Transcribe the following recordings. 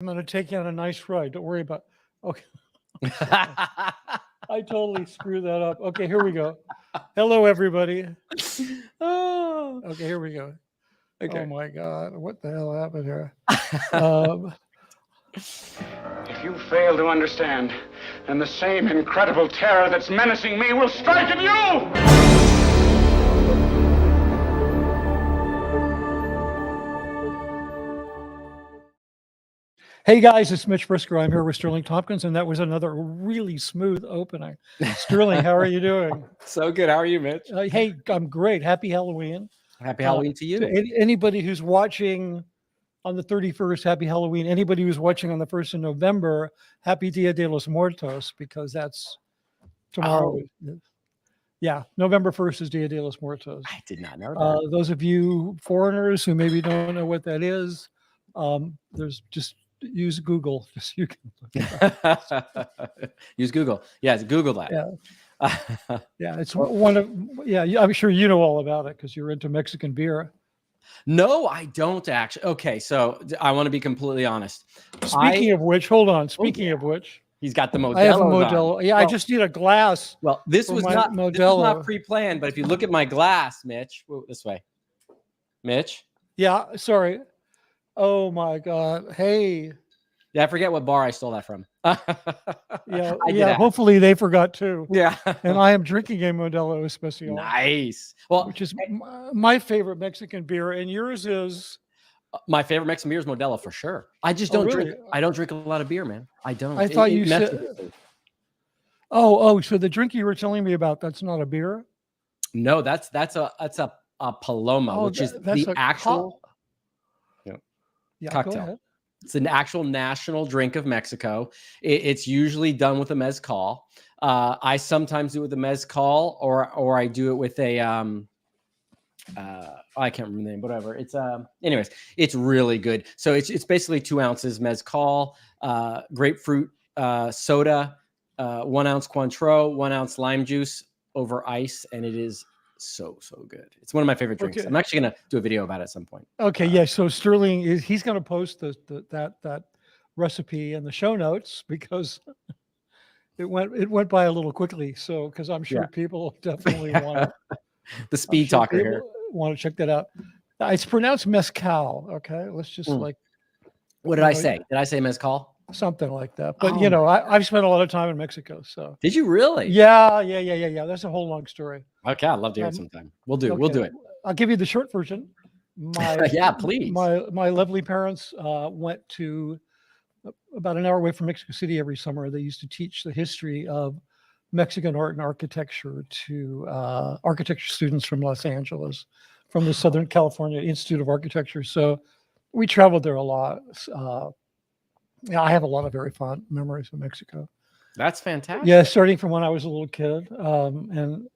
I'm going to take you on a nice ride. Don't worry about. Okay. I totally screwed that up. Okay, here we go. Hello, everybody. Oh, Okay, here we go. okay. Oh my God, what the hell happened here? If you fail to understand, then the same incredible terror that's menacing me will strike at you! Hey guys, it's Mitch Brisker. I'm here with Sterling Tompkins, and that was another really smooth opening. Sterling, how are you doing? So good. How are you, Mitch? Hey, I'm great. Happy Halloween. Happy Halloween to you. Anybody who's watching on the 31st, happy Halloween. Anybody who's watching on the 1st of November, happy Dia de los Muertos, because that's tomorrow. Oh. Yeah, November 1st is Dia de los Muertos. I did not know that. Those of you foreigners who maybe don't know what that is, there's just use Google. Just you can use Google. Yes, Google that. Yeah. Yeah, it's one of I'm sure you know all about it because you're into Mexican beer. No, I don't actually. Okay, so I want to be completely honest. Speaking of which, hold on. Speaking of which, he's got the Modelo. I have a Modelo. Yeah, well, I just need a glass. Well, this was not pre-planned, but if you look at my glass, Mitch, this way, Mitch. Yeah, sorry. Oh my God. Hey. Yeah, I forget what bar I stole that from. Yeah. Hopefully they forgot too. Yeah. And I am drinking a Modelo Especial. Nice. Well, which is my favorite Mexican beer, and yours is. My favorite Mexican beer is Modelo for sure. I just don't drink. I don't drink a lot of beer, man. I don't. I thought you said. Oh, so the drink you were telling me about, that's not a beer? No, that's a Paloma, which is the actual cocktail. It's an actual national drink of Mexico. It's usually done with a mezcal. I sometimes do it with a mezcal, or I do it with a I can't remember the name, whatever. It's anyways, it's really good. So it's basically 2 ounces mezcal, grapefruit soda, 1 ounce Cointreau, 1 ounce lime juice over ice, and it is so good. It's one of my favorite drinks. I'm actually gonna do a video about it at some point. Okay, yeah. So Sterling he's gonna post that recipe in the show notes because it went by a little quickly. So because I'm sure people definitely want the speed talker here. Want to check that out. It's pronounced mezcal. Okay, let's just What did I say? Did I say mezcal? Something like that. But I've spent a lot of time in Mexico. So did you really? Yeah. That's a whole long story. Okay, I'd love to hear it sometime. We'll do it. I'll give you the short version. Yeah, please. My lovely parents went to about an hour away from Mexico City every summer. They used to teach the history of Mexican art and architecture to architecture students from Los Angeles, from the Southern California Institute of Architecture. So we traveled there a lot. I have a lot of very fond memories of Mexico. That's fantastic. Yeah, starting from when I was a little kid. And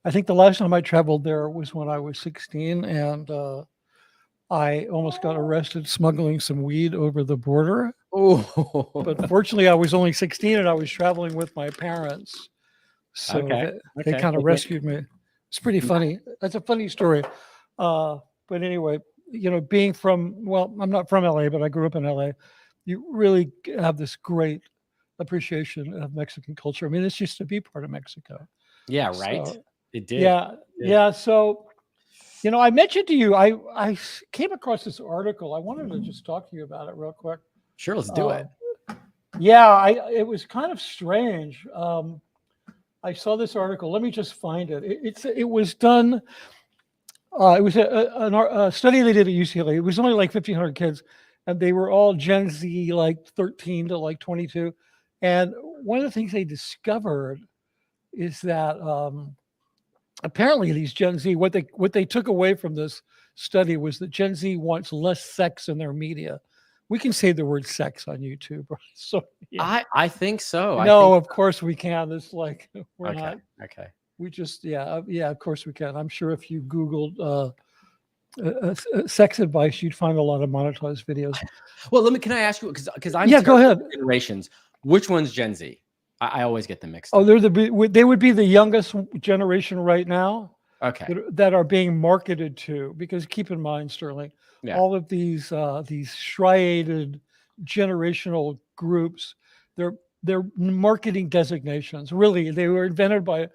I think the last time I traveled there was when I was 16, and I almost got arrested smuggling some weed over the border. Oh. But fortunately, I was only 16 and I was traveling with my parents. So they kind of rescued me. It's pretty funny. That's a funny story. But anyway, being from, I'm not from LA, but I grew up in LA. You really have this great appreciation of Mexican culture. I mean, it's just to be part of Mexico. Yeah, right. So, it did. Yeah. So, I mentioned to you, I came across this article. I wanted to just talk to you about it real quick. Sure, let's do it. Yeah, it was kind of strange. I saw this article. Let me just find it. It was done. It was a study they did at UCLA. It was only like 1,500 kids, and they were all Gen Z, like 13 to like 22. And one of the things they discovered is that apparently these Gen Z, what they took away from this study was that Gen Z wants less sex in their media. We can say the word sex on YouTube. So yeah. I think so. No, of course we can. It's like we're not. Okay. We just of course we can. I'm sure if you Googled sex advice, you'd find a lot of monetized videos. Well, can I ask you because I'm go ahead. Generations. Which one's Gen Z? I always get them mixed. Oh, they would be the youngest generation right now. Okay. That are being marketed to, because keep in mind, Sterling, all of these striated generational groups. They're marketing designations. Really, they were invented by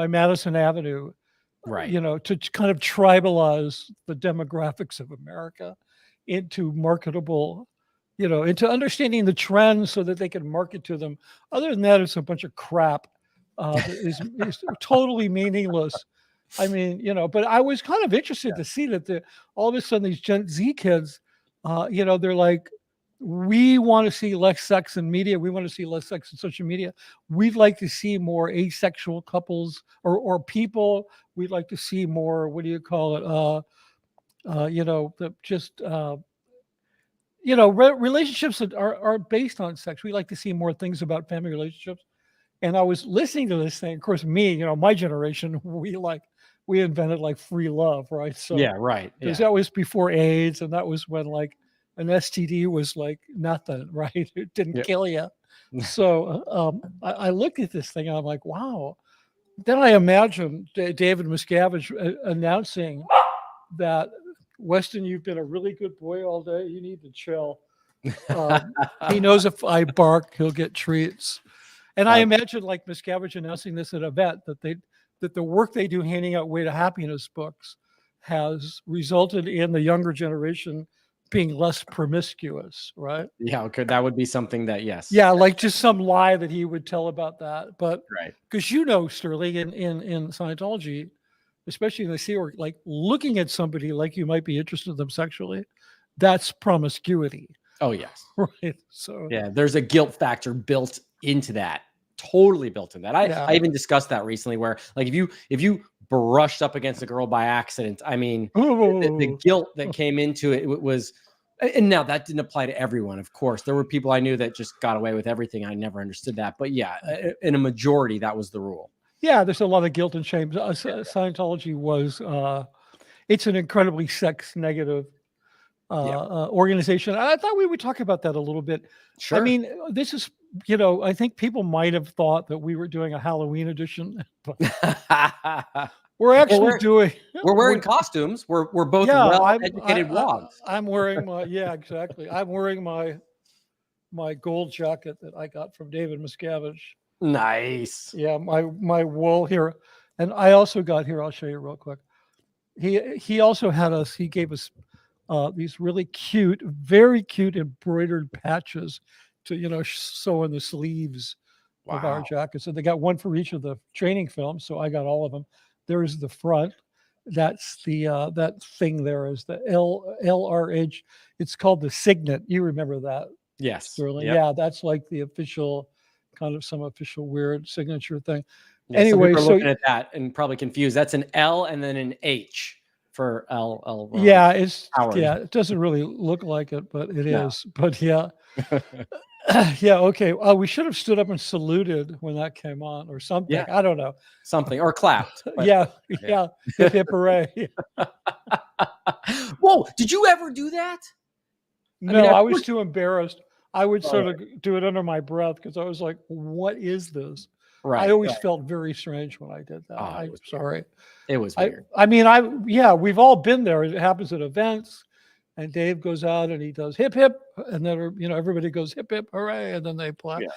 Madison Avenue, Right. to kind of tribalize the demographics of America into marketable, into understanding the trends so that they can market to them. Other than that, it's a bunch of crap that is totally meaningless. I mean, but I was kind of interested to see that all of a sudden these Gen Z kids, they're like, we want to see less sex in media. We want to see less sex in social media. We'd like to see more asexual couples or people. We'd like to see more, what do you call it? Relationships that are based on sex. We like to see more things about family relationships. And I was listening to this thing. Of course, me, my generation, we invented like free love, right? So Yeah, right. because that was before AIDS, and that was when like an STD was like nothing, right? It didn't kill you. So I looked at this thing and I'm like, wow. Then I imagined David Miscavige announcing that, Weston, you've been a really good boy all day. You need to chill. He knows if I bark, he'll get treats. And I imagine like Miscavige announcing this at an event that the work they do handing out Way to Happiness books has resulted in the younger generation being less promiscuous, right? Yeah, okay, that would be something that, yes. Yeah, like just some lie that he would tell about that. But right, because Sterling, in Scientology, especially in the Sea Org, like looking at somebody like you might be interested in them sexually, that's promiscuity. Oh yes. Right. So yeah, there's a guilt factor built into that. Totally built in that. I even discussed that recently, where like if you brushed up against a girl by accident, I mean, the guilt that came into it was, and now that didn't apply to everyone, of course. There were people I knew that just got away with everything. I never understood that, but yeah, in a majority, that was the rule. Yeah, there's a lot of guilt and shame. Scientology was, it's an incredibly sex negative organization. I thought we would talk about that a little bit. Sure. I mean, this is, I think people might have thought that we were doing a Halloween edition. We're actually we're wearing costumes. We're both well-educated wogs. I'm wearing exactly. I'm wearing my gold jacket that I got from David Miscavige. Nice. Yeah, my wool here. And I also got here, I'll show you real quick. He also he gave us these really cute, very cute embroidered patches to, sew in the sleeves of our jackets. So they got one for each of the training films. So I got all of them. There's the front. That's the that thing there is the LRH. It's called the signet. You remember that? Yes. Sterling. Yep. Yeah, that's like the official kind of some official weird signature thing. Yeah, anyway, so looking at that and probably confused. That's an L and then an H for L. Yeah, it doesn't really look like it, but it is. But yeah. Yeah, okay. We should have stood up and saluted when that came on or something. Yeah. I don't know. Something or clapped. Yeah. Hip hip hooray. Whoa, did you ever do that? No, I was too embarrassed. I would sort of do it under my breath because I was like, what is this? Right. I always felt very strange when I did that. I'm sorry. It was weird. I mean, we've all been there. It happens at events. And Dave goes out and he does hip hip, and then everybody goes hip hip hooray, and then they play. Yeah.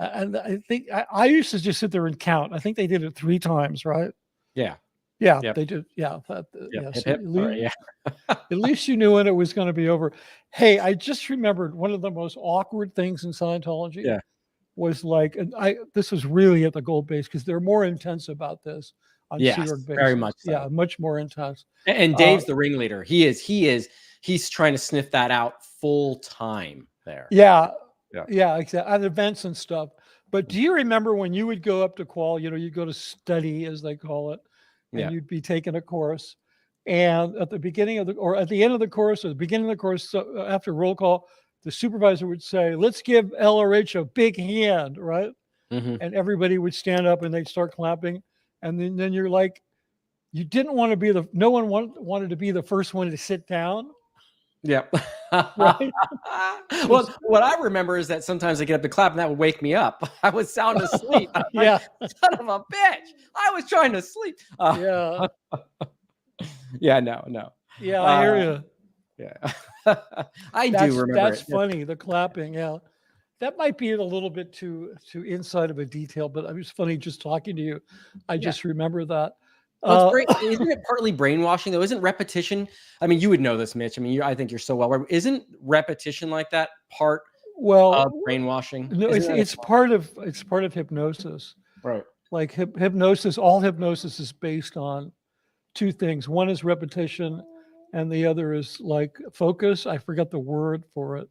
And I think I used to just sit there and count. I think they did it 3 times, right? Yeah. Yeah, they did. Yeah. Hip, hip, at least you knew when it was going to be over. Hey, I just remembered one of the most awkward things in Scientology. Yeah. Was like, and this was really at the gold base because they're more intense about this on Sea Org bases. Very much. So. Yeah, much more intense. And Dave's the ringleader. He's trying to sniff that out full time there. Yeah, exactly. At events and stuff. But do you remember when you would go up to qual, you go to study, as they call it, and you'd be taking a course. And at the beginning of at the end of the course, or the beginning of the course, so after roll call, the supervisor would say, let's give LRH a big hand, right? Mm-hmm. And everybody would stand up and they'd start clapping. And then you're like, you didn't want to be no one wanted to be the first one to sit down. Yep. Right. Well, what I remember is that sometimes I get up to clap and that would wake me up. I was sound asleep. Yeah. Son of a bitch. I was trying to sleep. Yeah. Yeah, no. Yeah, I hear you. I That's, do remember that's it. funny. The clapping, yeah. That might be a little bit too inside of a detail, but it was funny just talking to you. I just remember that. Well, it's great. Isn't it partly brainwashing though? Isn't repetition? I mean, you would know this, Mitch. I mean, I think you're so well. Isn't repetition like that part Well, of brainwashing? no, Isn't that it's part of hypnosis. right? Like hypnosis, all hypnosis is based on two things. One is repetition, and the other is like focus. I forgot the word for it.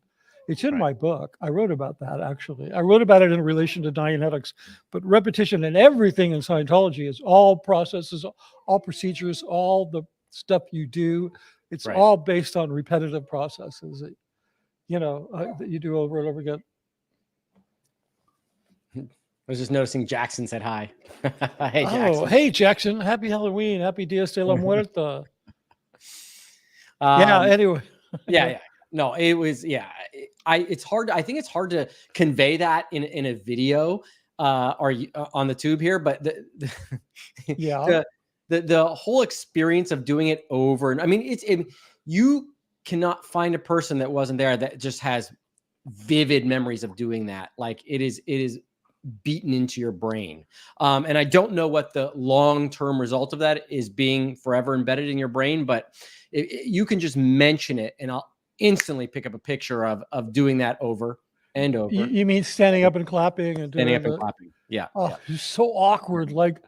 It's in Right. my book. I wrote about that actually. I wrote about it in relation to Dianetics, but repetition and everything in Scientology is all processes, all procedures, all the stuff you do. It's Right. all based on repetitive processes that, that you do over and over again. I was just noticing Jackson said hi. Hey, Jackson. Oh, hey, Jackson. Happy Halloween. Happy Dias de la Muerta. Anyway. Yeah. No, it was, it's hard. I think it's hard to convey that in a video or on the tube here, but the whole experience of doing it over. And I mean, you cannot find a person that wasn't there that just has vivid memories of doing that. Like it is beaten into your brain. And I don't know what the long-term result of that is, being forever embedded in your brain, but you can just mention it and I'll instantly pick up a picture of doing that over and over. You mean standing up and clapping and doing standing up and clapping? Yeah. Oh, it's so awkward. Like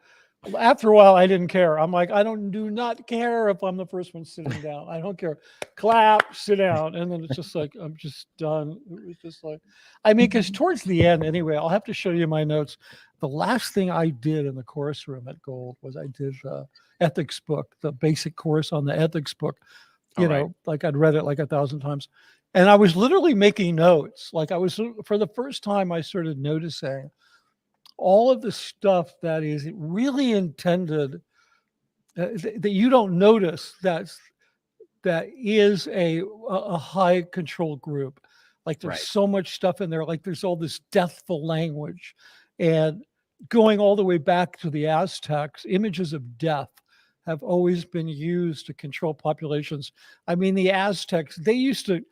after a while, I didn't care. I'm like, I do not care if I'm the first one sitting down. I don't care. Clap, sit down, and then it's just like I'm just done. It was just like, I mean, because towards the end, anyway, I'll have to show you my notes. The last thing I did in the course room at Gold was I did the ethics book, the basic course on the ethics book. You know, like I'd read it like 1,000 times, and I was literally making notes. Like for the first time, I started noticing all of the stuff that is really intended that you don't notice that is a high control group. Like there's so much stuff in there. Like there's all this deathful language, and going all the way back to the Aztecs, images of death have always been used to control populations. I mean, the Aztecs, they used to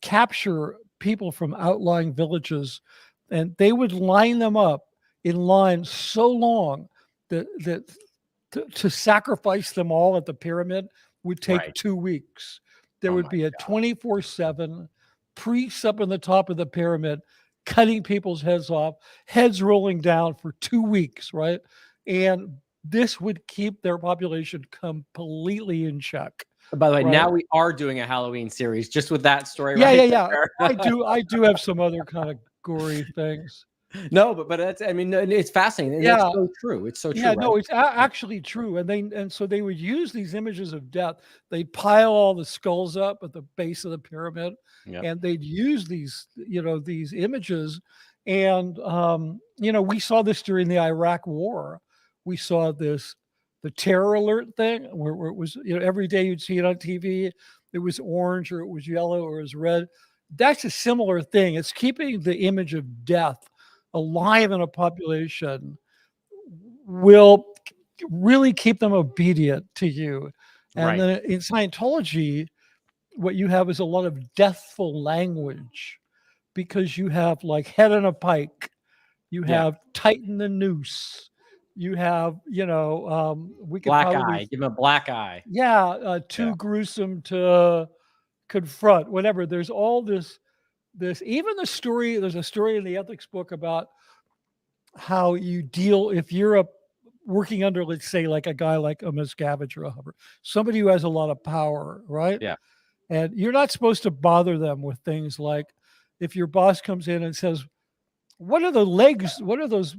capture people from outlying villages, and they would line them up in line so long that to sacrifice them all at the pyramid would take 2 weeks. There would be a 24/7 priest up in the top of the pyramid cutting people's heads off, heads rolling down for 2 weeks, right? And this would keep their population completely in check. By the way, now we are doing a Halloween series just with that story. Yeah. I do have some other kind of gory things. No, but that's, I mean, it's fascinating. That's so true. It's so true. Yeah, no, it's actually true. And so they would use these images of death. They'd pile all the skulls up at the base of the pyramid, and they'd use these images. And, we saw this during the Iraq War. We saw the terror alert thing where it was, every day you'd see it on TV. It was orange or it was yellow or it was red. That's a similar thing. It's keeping the image of death alive in a population will really keep them obedient to you. And then in Scientology, what you have is a lot of deathful language, because you have like head on a pike, you have tighten the noose, you have, we could black probably, eye, give him a black eye. Too gruesome to confront, whatever. There's all this, even there's a story in the ethics book about how you deal if you're working under, let's say, like a guy like a Miscavige or a Hubbard, somebody who has a lot of power, right? Yeah. And you're not supposed to bother them with things like, if your boss comes in and says, what are the legs? What are those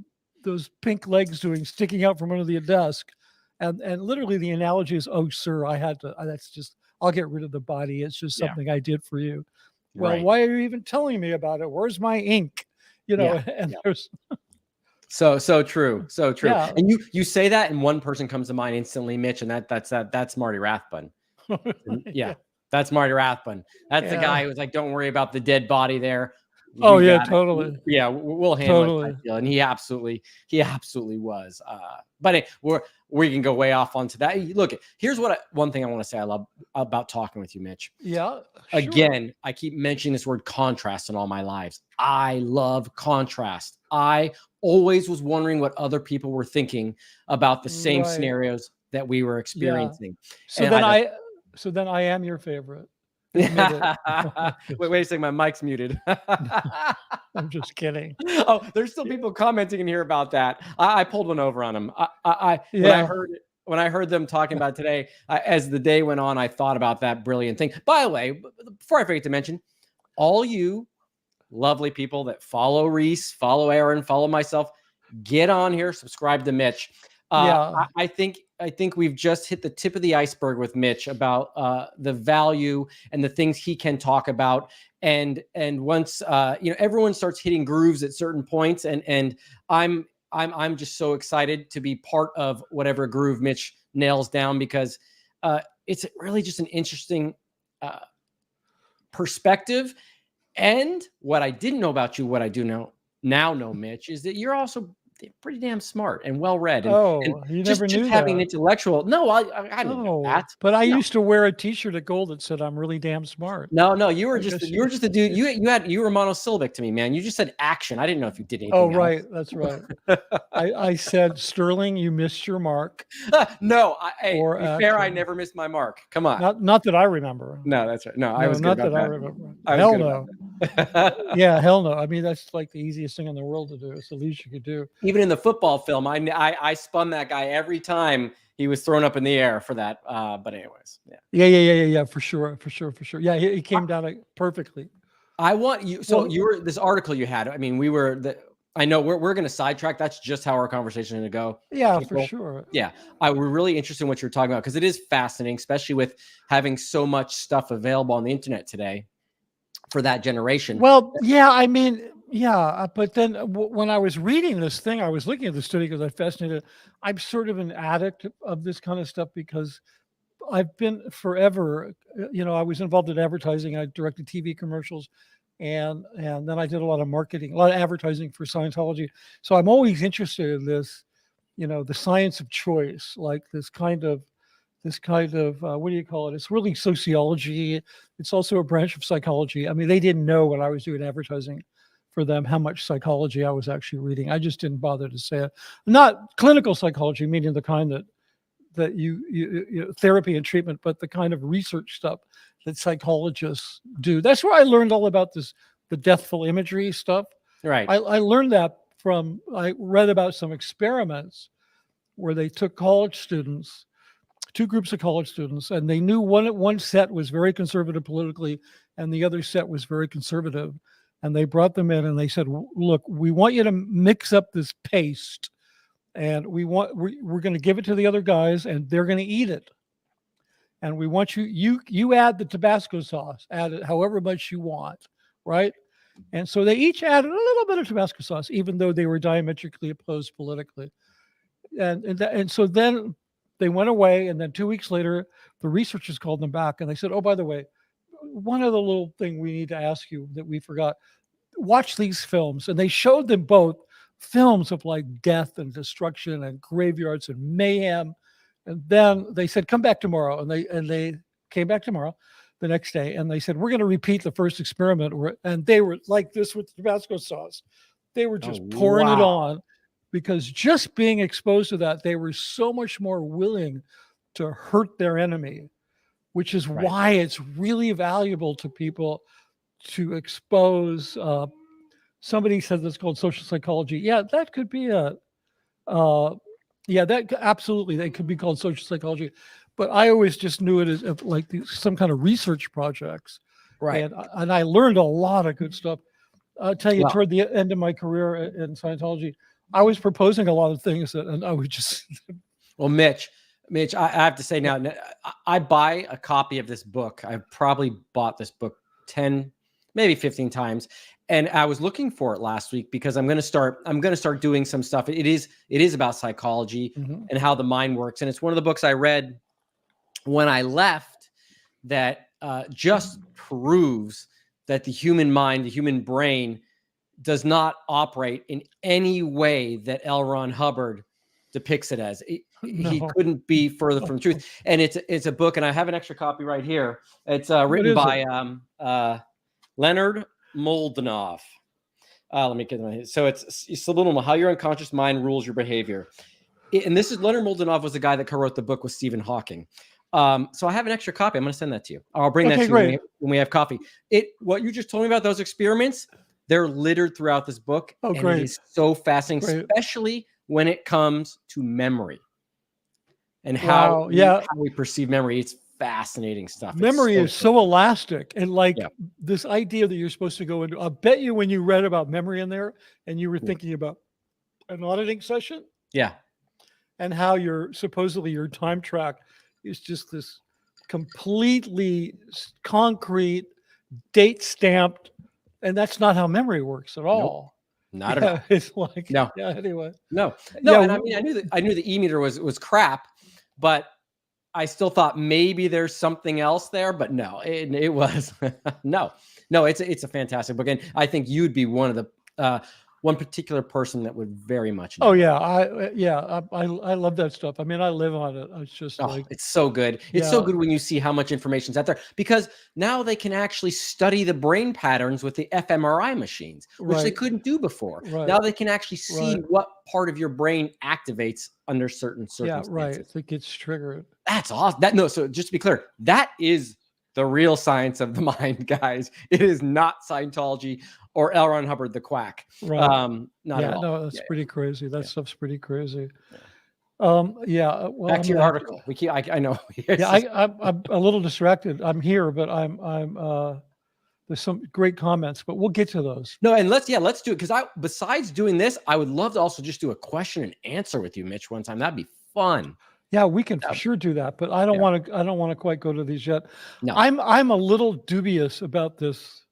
pink legs doing sticking out from under the desk? And literally the analogy is, oh, sir, I'll get rid of the body. It's just something I did for you. Well, why are you even telling me about it? Where's my ink? There's so true. Yeah. And you say that, and one person comes to mind instantly, Mitch, and that's Marty Rathbun. That's Marty Rathbun. That's the guy who was like, don't worry about the dead body there. Oh We yeah, got it. totally, Yeah, we'll handle it. totally. I feel. And he absolutely was. But we can go way off onto that. Look, here's one thing I want to say I love about talking with you, Mitch. Yeah, sure. Again, I keep mentioning this word contrast in all my lives. I love contrast. I always was wondering what other people were thinking about the same Right. scenarios that we were Yeah. experiencing. So And then I am your favorite. Admit it. wait a second, my mic's muted. I'm just kidding. Oh, there's still people commenting in here about that. I pulled one over on them. Yeah. When I heard them talking about it today, as the day went on, I thought about that brilliant thing. By the way, before I forget to mention, all you lovely people that follow Reese, follow Aaron, follow myself, get on here, subscribe to Mitch. Yeah. I think we've just hit the tip of the iceberg with Mitch about the value and the things he can talk about. And once everyone starts hitting grooves at certain points, and I'm just so excited to be part of whatever groove Mitch nails down, because it's really just an interesting perspective. And what I didn't know about you, what I do know, Mitch, is that you're also pretty damn smart and well-read. And You just never knew having that. intellectual. No, I didn't know that. But I No. used to wear a T-shirt at gold that said, "I'm really damn smart." No, you were I just guess a dude. You were monosyllabic to me, man. You just said action. I didn't know if you did anything Oh, else. right. That's right. I said, "Sterling, you missed your mark." No, hey, Or to be fair, I action. never missed my mark. Come on. Not that I remember. No, that's right. No, I No, was good not about that I that. remember. I was Hell good no. about that. Yeah, hell no. I mean, that's like the easiest thing in the world to do. It's the least you could do. Even in the football film, I spun that guy every time he was thrown up in the air for that. But anyways, yeah. Yeah. For sure. Yeah, he came down like perfectly. I want you. So Well, you were this article you had. I mean, I know we're going to sidetrack. That's just how our conversation is going to go. yeah, for People. sure. Yeah, we're really interested in what you're talking about, because it is fascinating, especially with having so much stuff available on the internet today for that generation. Well, yeah, I mean, yeah, but then when I was reading this thing, I was looking at the study because I'm fascinated. I'm sort of an addict of this kind of stuff because I've been forever, I was involved in advertising. I directed TV commercials, and then I did a lot of marketing, a lot of advertising for Scientology. So I'm always interested in this, the science of choice, like this kind of what do you call it? It's really sociology. It's also a branch of psychology. I mean, they didn't know when I was doing advertising for them how much psychology I was actually reading. I just didn't bother to say it. Not clinical psychology, meaning the kind that you therapy and treatment, but the kind of research stuff that psychologists do. That's where I learned all about the deathful imagery stuff. Right. I learned that I read about some experiments where they took college students, two groups of college students, and they knew one set was very conservative politically and the other set was very conservative. And they brought them in and they said, look, we want you to mix up this paste, and we're going to give it to the other guys and they're going to eat it. And we want you add the Tabasco sauce, add it however much you want, right? And so they each added a little bit of Tabasco sauce, even though they were diametrically opposed politically. And so then they went away, and then 2 weeks later, the researchers called them back, and they said, oh, by the way, one other little thing we need to ask you that we forgot. Watch these films. And they showed them both films of like death and destruction and graveyards and mayhem. And then they said, come back tomorrow. And they came back tomorrow, the next day, and they said, we're going to repeat the first experiment. And they were like this with Tabasco sauce. They were just pouring it on, because just being exposed to that, they were so much more willing to hurt their enemy, which is why it's really valuable to people to expose. Somebody said that's called social psychology. Yeah, that could be that absolutely, they could be called social psychology. But I always just knew it as like some kind of research projects. Right. And I learned a lot of good stuff. I'll tell you, toward the end of my career in Scientology, I was proposing a lot of things and I would just. Well, Mitch, I have to say now, I buy a copy of this book. I've probably bought this book 10, maybe 15 times. And I was looking for it last week because I'm going to start doing some stuff. It is about psychology and how the mind works. And it's one of the books I read when I left that just proves that the human mind, the human brain, does not operate in any way that L. Ron Hubbard depicts it as. He No. couldn't be further from the truth. And it's a book, and I have an extra copy right here. It's written by Leonard Moldenov. Let me get my. So it's subliminal: how your unconscious mind rules your behavior. And this is Leonard Moldenov was the guy that co-wrote the book with Stephen Hawking. So I have an extra copy. I'm going to send that to you. I'll bring that to you when we have coffee. What you just told me about those experiments, they're littered throughout this book. Oh, and great. It is so fascinating, especially when it comes to memory and how we perceive memory. It's fascinating stuff. Memory is so elastic. And like this idea that you're supposed to go into, I bet you when you read about memory in there and you were thinking about an auditing session. Yeah. And how supposedly your time track is just this completely concrete, date stamped, and that's not how memory works at all. Nope, not at all. It's like no. Yeah. Anyway. No. And I mean, I knew the e-meter was crap, but I still thought maybe there's something else there. But no, it was no. It's a fantastic book, and I think you'd be one of the one particular person that would very much know. Oh yeah, I love that stuff. I mean, I live on it. It's just it's so good. It's so good when you see how much information's out there, because now they can actually study the brain patterns with the fMRI machines, which they couldn't do before. Now they can actually see what part of your brain activates under certain circumstances. Yeah, right. It gets triggered. That's awesome. So just to be clear, that is the real science of the mind, guys. It is not Scientology or L. Ron Hubbard the quack. Right. Not at all. No, that's pretty crazy. That stuff's pretty crazy. Well, back to your article. I know. I'm a little distracted. I'm here, but I'm there's some great comments, but we'll get to those. No, and let's do it, because besides doing this, I would love to also just do a question and answer with you, Mitch, one time. That'd be fun. Yeah, we can for sure do that, but I don't want to quite go to these yet. No. I'm a little dubious about this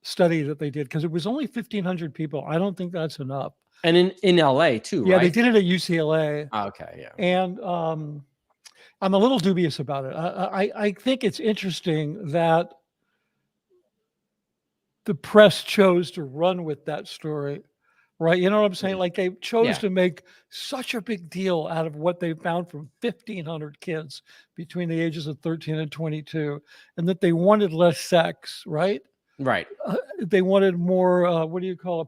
study that they did, because it was only 1,500 people. I don't think that's enough. And in LA too, right? Yeah, they did it at UCLA. Okay, yeah. And I'm a little dubious about it. I think it's interesting that the press chose to run with that story, right? You know what I'm saying? Like they chose to make such a big deal out of what they found from 1,500 kids between the ages of 13 and 22, and that they wanted less sex, right? Right. They wanted more,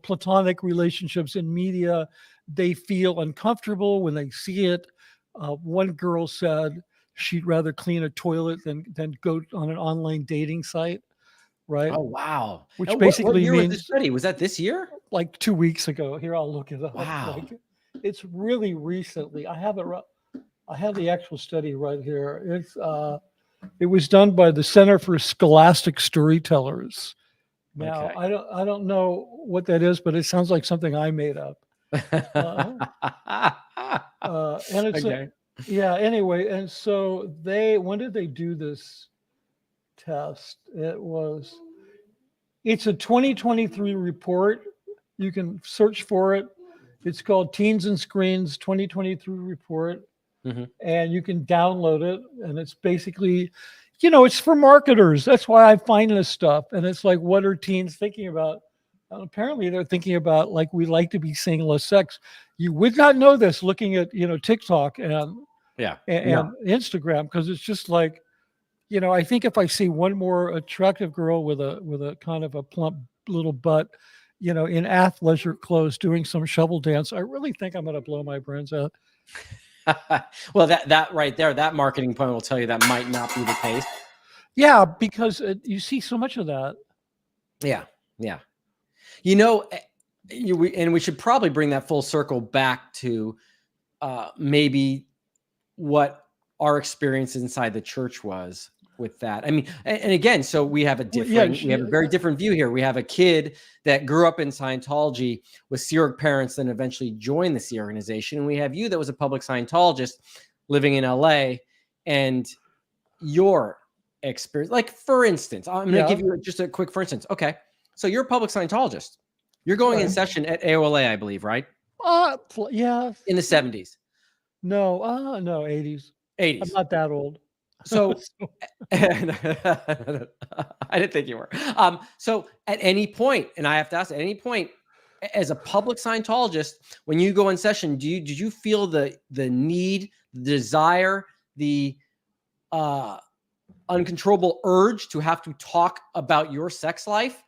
platonic relationships in media. They feel uncomfortable when they see it. One girl said she'd rather clean a toilet than go on an online dating site, right? Oh, wow. Which basically what year means, was this study? Was that this year? Like 2 weeks ago. Here, I'll look it up. Wow. It's really recently. I have the actual study right here. It was done by the Center for Scholastic Storytellers. Now, Okay. I don't know what that is, but it sounds like something I made up. And it's anyway. And so when did they do this test? It's a 2023 report. You can search for it. It's called Teens and Screens 2023 report. Mm-hmm. And you can download it. And it's basically, it's for marketers. That's why I find this stuff. And it's like, what are teens thinking about? And apparently they're thinking about, like, we like to be seeing less sex. You would not know this looking at, TikTok and Instagram, because it's just like, I think if I see one more attractive girl with a kind of a plump little butt, in athleisure clothes doing some shovel dance, I really think I'm going to blow my brains out. Well, that right there, that marketing point will tell you that might not be the case. Yeah, because you see so much of that. Yeah. We should probably bring that full circle back to maybe what our experience inside the church was with that. I mean, and again, so we have a very different view here. We have a kid that grew up in Scientology with Sea Org parents, then eventually joined the Sea organization. And we have you that was a public Scientologist living in LA, and your experience, like, for instance, I'm going to give you just a quick, for instance. Okay. So you're a public Scientologist. You're going in session at AOLA, I believe, right? Yeah. In the 70s. No, 80s. 80s. I'm not that old. So I didn't think you were. So at any point, and I have to ask, at any point, as a public Scientologist, when you go in session, did you feel the need, the desire, the uncontrollable urge to have to talk about your sex life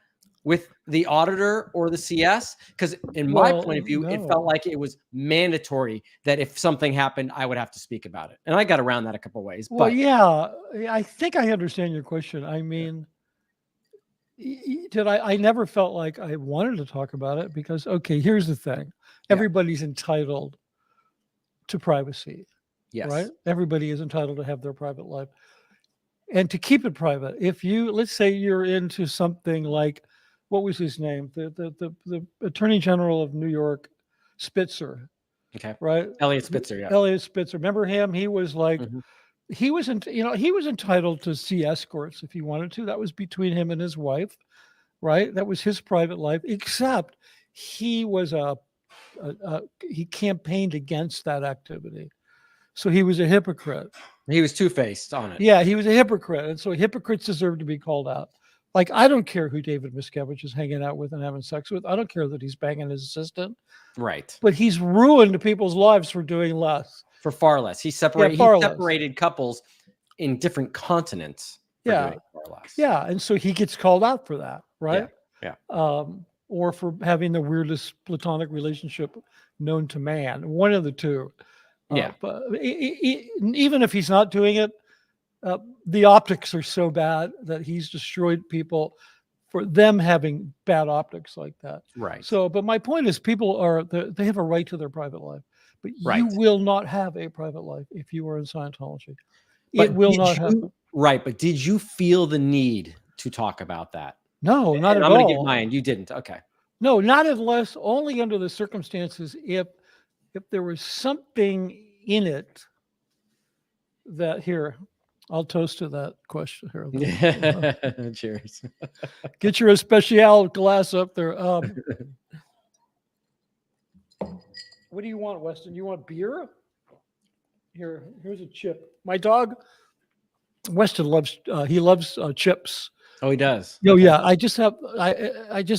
with the auditor or the CS? Because in my point of view, it felt like it was mandatory that if something happened, I would have to speak about it. And I got around that a couple of ways. Well, But yeah, I think I understand your question. I mean, I never felt like I wanted to talk about it because, okay, here's the thing. Everybody's entitled to privacy, yes, right? Everybody is entitled to have their private life and to keep it private. If let's say you're into something like, what was his name? The Attorney General of New York, Spitzer. Okay. Right. Elliot Spitzer. Yeah. Elliot Spitzer. Remember him? He was like, he was entitled to see escorts if he wanted to. That was between him and his wife, right? That was his private life, except he was he campaigned against that activity. So he was a hypocrite. He was two-faced on it. Yeah, he was a hypocrite. And so hypocrites deserve to be called out. Like, I don't care who David Miscavige is hanging out with and having sex with. I don't care that he's banging his assistant. Right. But he's ruined people's lives for doing less. For far less. He separated couples in different continents. Yeah. Far less. Yeah. And so he gets called out for that, right? Yeah. Or for having the weirdest platonic relationship known to man. One of the two. But even if he's not doing it, the optics are so bad that he's destroyed people for them having bad optics like that. Right. So, but my point is, people they have a right to their private life, but you will not have a private life if you are in Scientology. It will not happen. Right. But did you feel the need to talk about that? No, not at all. I'm going to give mine. You didn't. Okay. No, not unless only under the circumstances if there was something in it that I'll toast to that question here. Cheers. Get your especial glass up there. What do you want, Weston? You want beer? Here's a chip. My dog, Weston loves chips. Oh, he does. Oh yeah. I just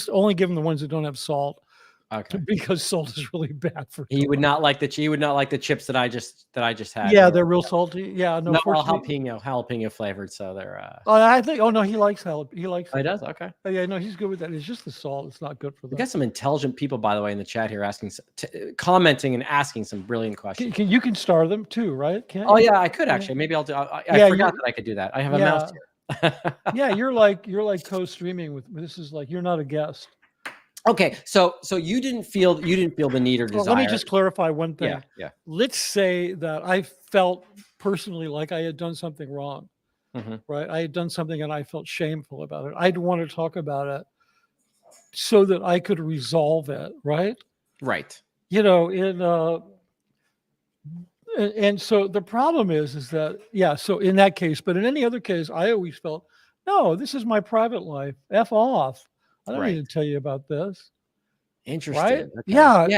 only give him the ones that don't have salt. Okay. Because salt is really bad for he would not like the chips that I just had. Yeah, they're real salty. Yeah, no jalapeno flavored, so they're I think he likes jalapeno. He likes he does? Okay. Oh, yeah, no, he's good with that. It's just the salt. It's not good for them. We got some intelligent people, by the way, in the chat here commenting and asking some brilliant questions. You can star them too, right? Can't you? Yeah, I could actually. Maybe I'll do I forgot that I could do that. I have a mouse here. Yeah, you're like co-streaming with this is like you're not a guest. Okay, so you didn't feel the need or desire. Well, let me just clarify one thing. Yeah. Let's say that I felt personally like I had done something wrong, right? I had done something and I felt shameful about it. I'd want to talk about it so that I could resolve it, right? Right. And so the problem is that, so in that case, but in any other case, I always felt, no, this is my private life. F off. I don't need to tell you about this. Interesting. Right? Okay.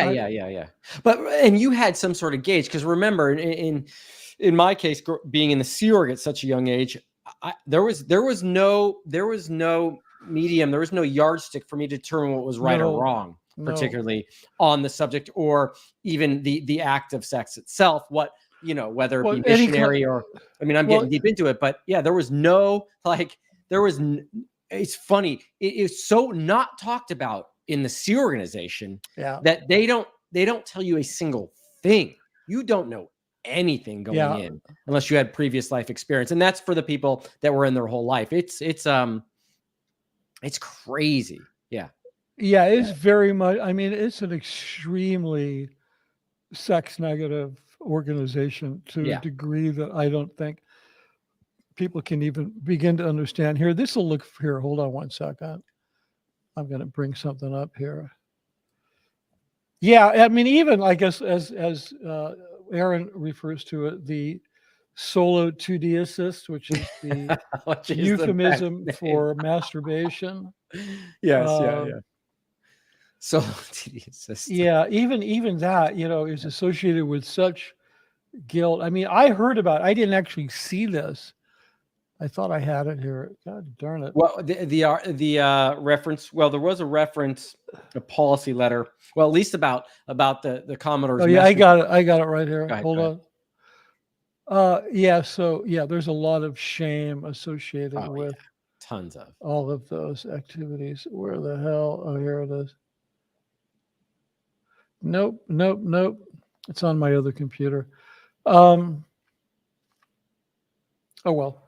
Yeah. But you had some sort of gauge because remember, in my case, being in the Sea Org at such a young age, there was no medium, there was no yardstick for me to determine what was right or wrong, particularly on the subject or even the act of sex itself. Whether it be missionary or I'm getting deep into it, but there was no it's funny. It is so not talked about in the Sea organization that they don't tell you a single thing. You don't know anything going in unless you had previous life experience. And that's for the people that were in their whole life. It's crazy. Yeah. Yeah. It's very much, it's an extremely sex negative organization to a degree that I don't think people can even begin to understand. Here, this will look here. Hold on one second. I'm going to bring something up here. Yeah, even I guess as Aaron refers to it, the solo 2D assist, which is the euphemism for masturbation. Yes, Solo 2D assist. Yeah, even that is associated with such guilt. I heard about it. I didn't actually see this. I thought I had it here. God darn it. Well, the reference. Well, there was a reference, a policy letter. Well, at least about the Commodore's. Oh yeah, I message. got it. I got it right here. Go ahead, Hold go ahead. on. Yeah. So yeah, there's a lot of shame associated Oh, with yeah. Tons of. all of those activities. Where the hell? Oh, here it is. Nope. Nope. Nope. It's on my other computer. Oh well.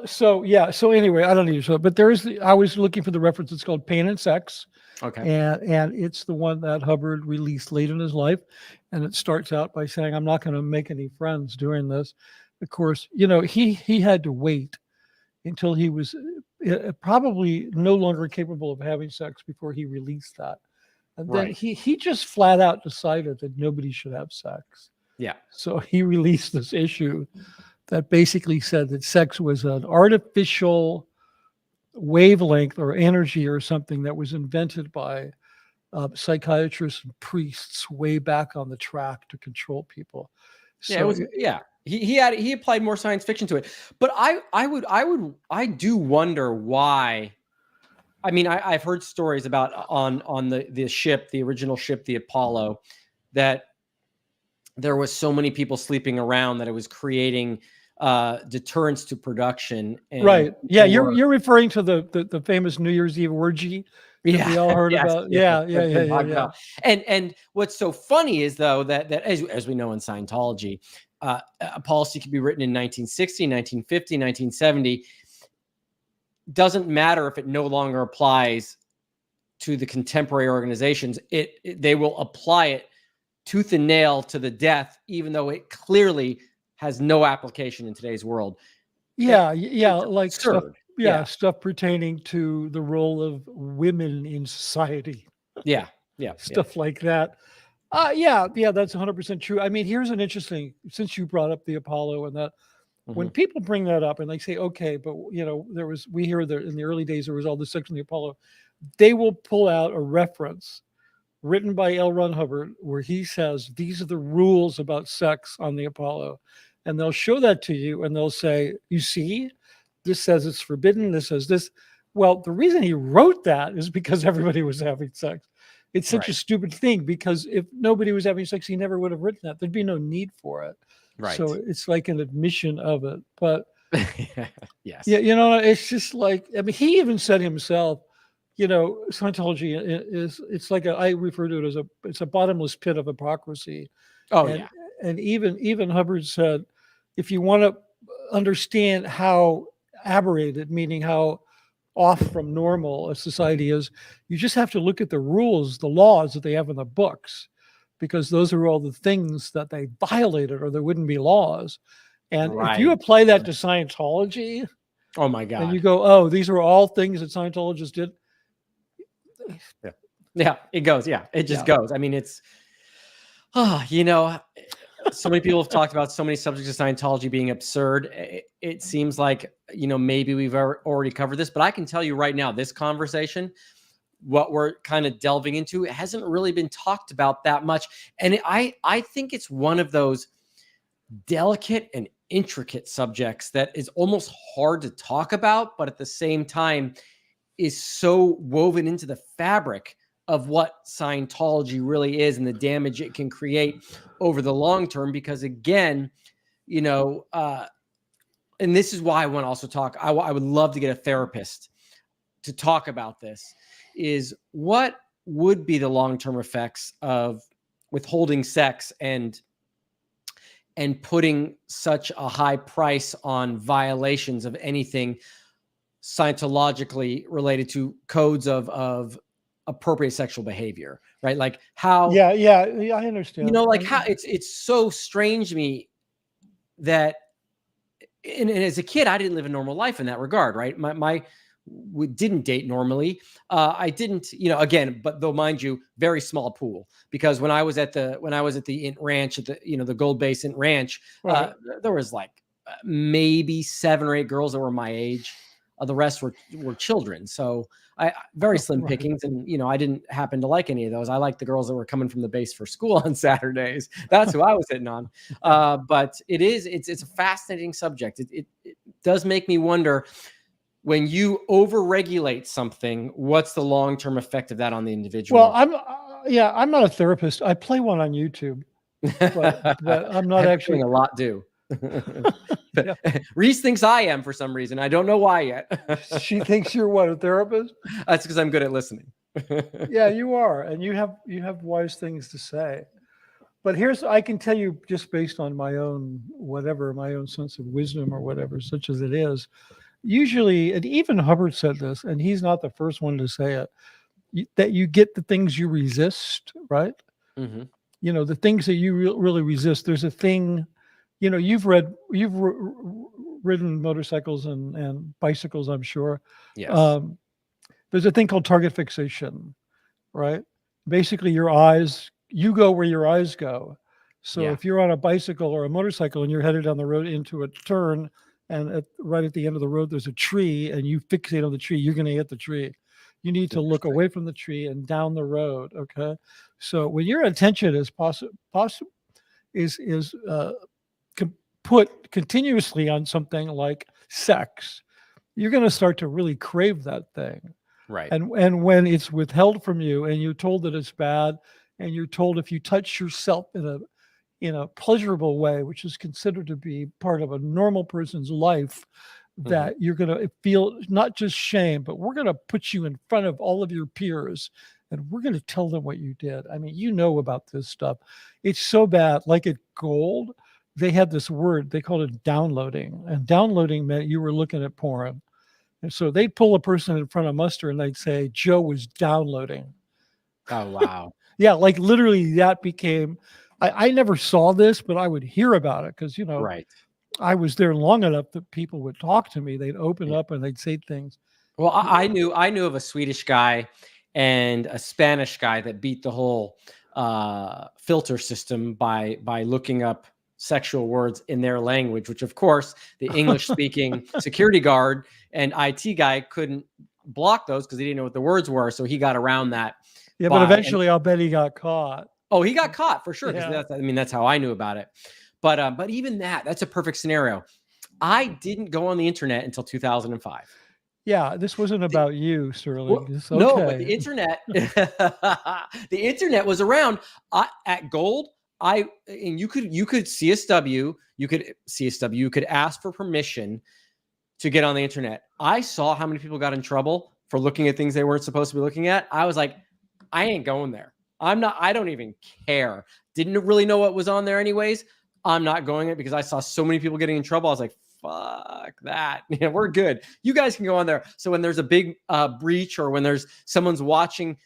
So yeah. So anyway, I don't need to show it, but there is. I was looking for the reference. It's called Pain and Sex. Okay. And it's the one that Hubbard released late in his life, and it starts out by saying, "I'm not going to make any friends doing this." Of course, he had to wait until he was probably no longer capable of having sex before he released that, and then Right. he just flat out decided that nobody should have sex. Yeah. So he released this issue that basically said that sex was an artificial wavelength or energy or something that was invented by psychiatrists and priests way back on the track to control people. Yeah, it was. Yeah, he applied more science fiction to it. But I do wonder why. I mean, I've heard stories about on the ship, the original ship, the Apollo, that there was so many people sleeping around that it was creating deterrence to production. And right. Yeah, you're referring to the famous New Year's Eve orgy that we all heard about. Yeah. And what's so funny is though that as we know in Scientology, a policy could be written in 1960, 1950, 1970. Doesn't matter if it no longer applies to the contemporary organizations. They will apply it tooth and nail to the death, even though it clearly has no application in today's world. Yeah, like stuff, absurd. stuff pertaining to the role of women in society. Yeah. Stuff like that. Yeah, that's 100% true. I mean, here's an interesting, since you brought up the Apollo and that, when people bring that up and they say, okay, but we hear that in the early days, there was all this sex on the Apollo, they will pull out a reference written by L. Ron Hubbard, where he says, these are the rules about sex on the Apollo. And they'll show that to you and they'll say, you see, this says it's forbidden. This says this. Well, the reason he wrote that is because everybody was having sex. It's such a stupid thing, because if nobody was having sex, he never would have written that. There'd be no need for it. Right. So it's like an admission of it. But yes. Yeah, it's just like, I mean, he even said himself, Scientology it's like I refer to it as it's a bottomless pit of hypocrisy. Oh, and, yeah. And even Hubbard said, if you want to understand how aberrated, meaning how off from normal a society is, you just have to look at the rules, the laws that they have in the books, because those are all the things that they violated, or there wouldn't be laws. And if you apply that to Scientology, oh my God, and you go, oh, these are all things that Scientologists did. Yeah, it goes. Yeah, it just goes. I mean, it's, so many people have talked about so many subjects of Scientology being absurd. It seems like, maybe we've already covered this, but I can tell you right now, this conversation, what we're kind of delving into, it hasn't really been talked about that much. And I think it's one of those delicate and intricate subjects that is almost hard to talk about, but at the same time is so woven into the fabric of what Scientology really is and the damage it can create over the long term. Because again, and this is why I want to also talk, I would love to get a therapist to talk about this, is what would be the long-term effects of withholding sex and putting such a high price on violations of anything Scientologically related to codes of appropriate sexual behavior, right? Like how, I understand. like how it's so strange to me that, and as a kid, I didn't live a normal life in that regard, right? We didn't date normally. I didn't, again, but though, mind you, very small pool, because when I was at the Int Ranch, at the, the Gold Base Int Ranch, there was like maybe 7 or 8 girls that were my age. The rest were children. So very slim Right. pickings. And, you know, I didn't happen to like any of those. I liked the girls that were coming from the base for school on Saturdays. That's who I was hitting on. But it's a fascinating subject. It does make me wonder, when you overregulate something, what's the long-term effect of that on the individual? Well, I'm not a therapist. I play one on YouTube, but I'm not actually a lot do. Yeah. Reese thinks I am for some reason. I don't know why yet. She thinks you're what, a therapist? That's because I'm good at listening. Yeah, you are, and you have wise things to say. But I can tell you, just based on my own sense of wisdom or whatever, such as it is. Usually, and even Hubbard said this, and he's not the first one to say it, that you get the things you resist, right? Mm-hmm. You know, the things that you really resist. There's a thing, you know, you've ridden motorcycles and bicycles, I'm sure. Yes. There's a thing called target fixation, right? Basically, you go where your eyes go. So if you're on a bicycle or a motorcycle and you're headed down the road into a turn, and right at the end of the road, there's a tree, and you fixate on the tree, you're going to hit the tree. You need to look away from the tree and down the road. Okay. So when your attention is put continuously on something like sex, you're going to start to really crave that thing. Right. And when it's withheld from you and you're told that it's bad, and you're told if you touch yourself in a pleasurable way, which is considered to be part of a normal person's life, that you're going to feel not just shame, but we're going to put you in front of all of your peers and we're going to tell them what you did. I mean, you know about this stuff. It's so bad. Like at Gold, they had this word, they called it downloading. And downloading meant you were looking at porn. And so they'd pull a person in front of muster and they'd say, Joe was downloading. Oh, wow. Yeah, like literally that became, I never saw this, but I would hear about it because, you know, Right. I was there long enough that people would talk to me. They'd open up and they'd say things. Well, I knew of a Swedish guy and a Spanish guy that beat the whole filter system by looking up sexual words in their language, which of course the English-speaking security guard and IT guy couldn't block those because he didn't know what the words were. So he got around that. Yeah, but eventually I'll bet he got caught. Oh, he got caught for sure. Yeah. That's how I knew about it. But even that's a perfect scenario. I didn't go on the internet until 2005. Yeah, this wasn't about you, Sterling. Well, Okay. no, but the internet, the internet was around at Gold. And you could CSW, you could ask for permission to get on the internet. I saw how many people got in trouble for looking at things they weren't supposed to be looking at. I was like, I ain't going there. I don't even care. Didn't really know what was on there anyways. I'm not going it because I saw so many people getting in trouble. I was like, fuck that. Yeah, we're good. You guys can go on there. So when there's a big breach or when there's someone's watching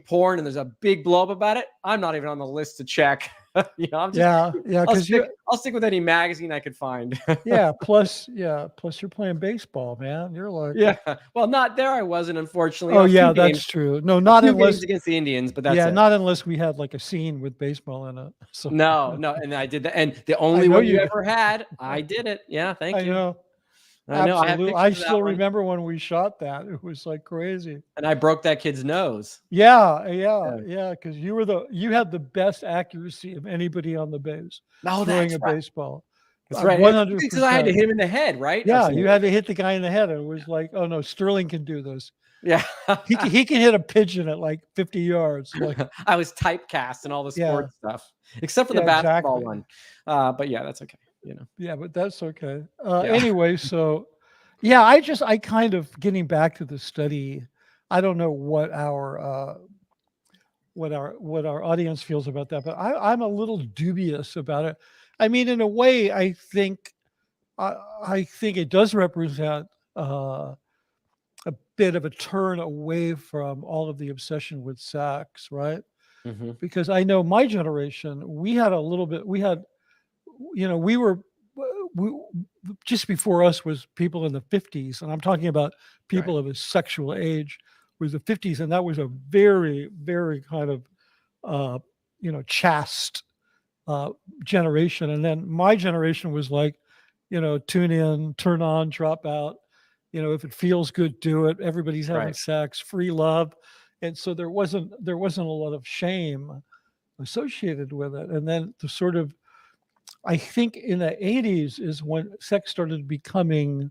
porn and there's a big blow up about it, I'm not even on the list to check. You know, I'll stick with any magazine I could find. Plus you're playing baseball, man. You're like, yeah. Well, not there. I wasn't, unfortunately. Oh yeah, that's true. No, not unless against the Indians, but that's not unless we had like a scene with baseball in it. So no, and I did that. And the only one you ever had, I did it. Yeah, thank you. I know. Absolutely. I still remember when we shot that. It was like crazy. And I broke that kid's nose. Yeah. Because you had the best accuracy of anybody on the base. No, throwing a baseball. That's right. 100%. Because I had to hit him in the head, right? Yeah, you had to hit the guy in the head. And it was like, oh no, Sterling can do this. Yeah. he can hit a pigeon at like 50 yards. Like, I was typecast and all the sports stuff, except for the basketball one. But yeah, that's okay. You know. Yeah, but that's okay. Anyway, so yeah, I kind of getting back to the study. I don't know what our audience feels about that, but I'm a little dubious about it. I mean, in a way, I think it does represent a bit of a turn away from all of the obsession with sex, right? Mm-hmm. Because I know my generation, we just before us was people in the 50s, and I'm talking about people of a sexual age, was the 50s, and that was a very, very kind of chaste generation. And then my generation was like, tune in, turn on, drop out, if it feels good, do it. Everybody's having Right. sex, free love. And so there wasn't a lot of shame associated with it. And then the sort of, I think in the 80s is when sex started becoming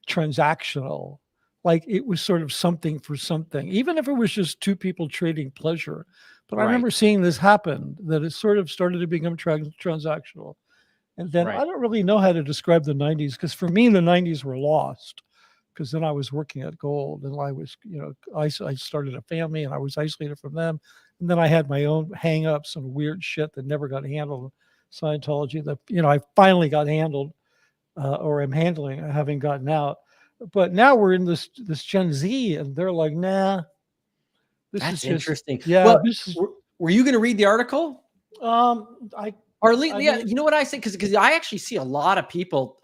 transactional. Like it was sort of something for something, even if it was just two people trading pleasure. But I Right. remember seeing this happen, that it sort of started to become transactional. And then Right. I don't really know how to describe the 90s, because for me, the 90s were lost. Because then I was working at Gold, and I was, I started a family, and I was isolated from them. And then I had my own hang-ups and weird shit that never got handled. Scientology that, I finally got handled, or I'm handling, having gotten out. But now we're in this Gen Z, and they're like, nah, this is That's just, interesting. yeah, Well, this is, were you going to read the article? I, Or at least, I yeah, mean, you know what I say? Because I actually see a lot of people.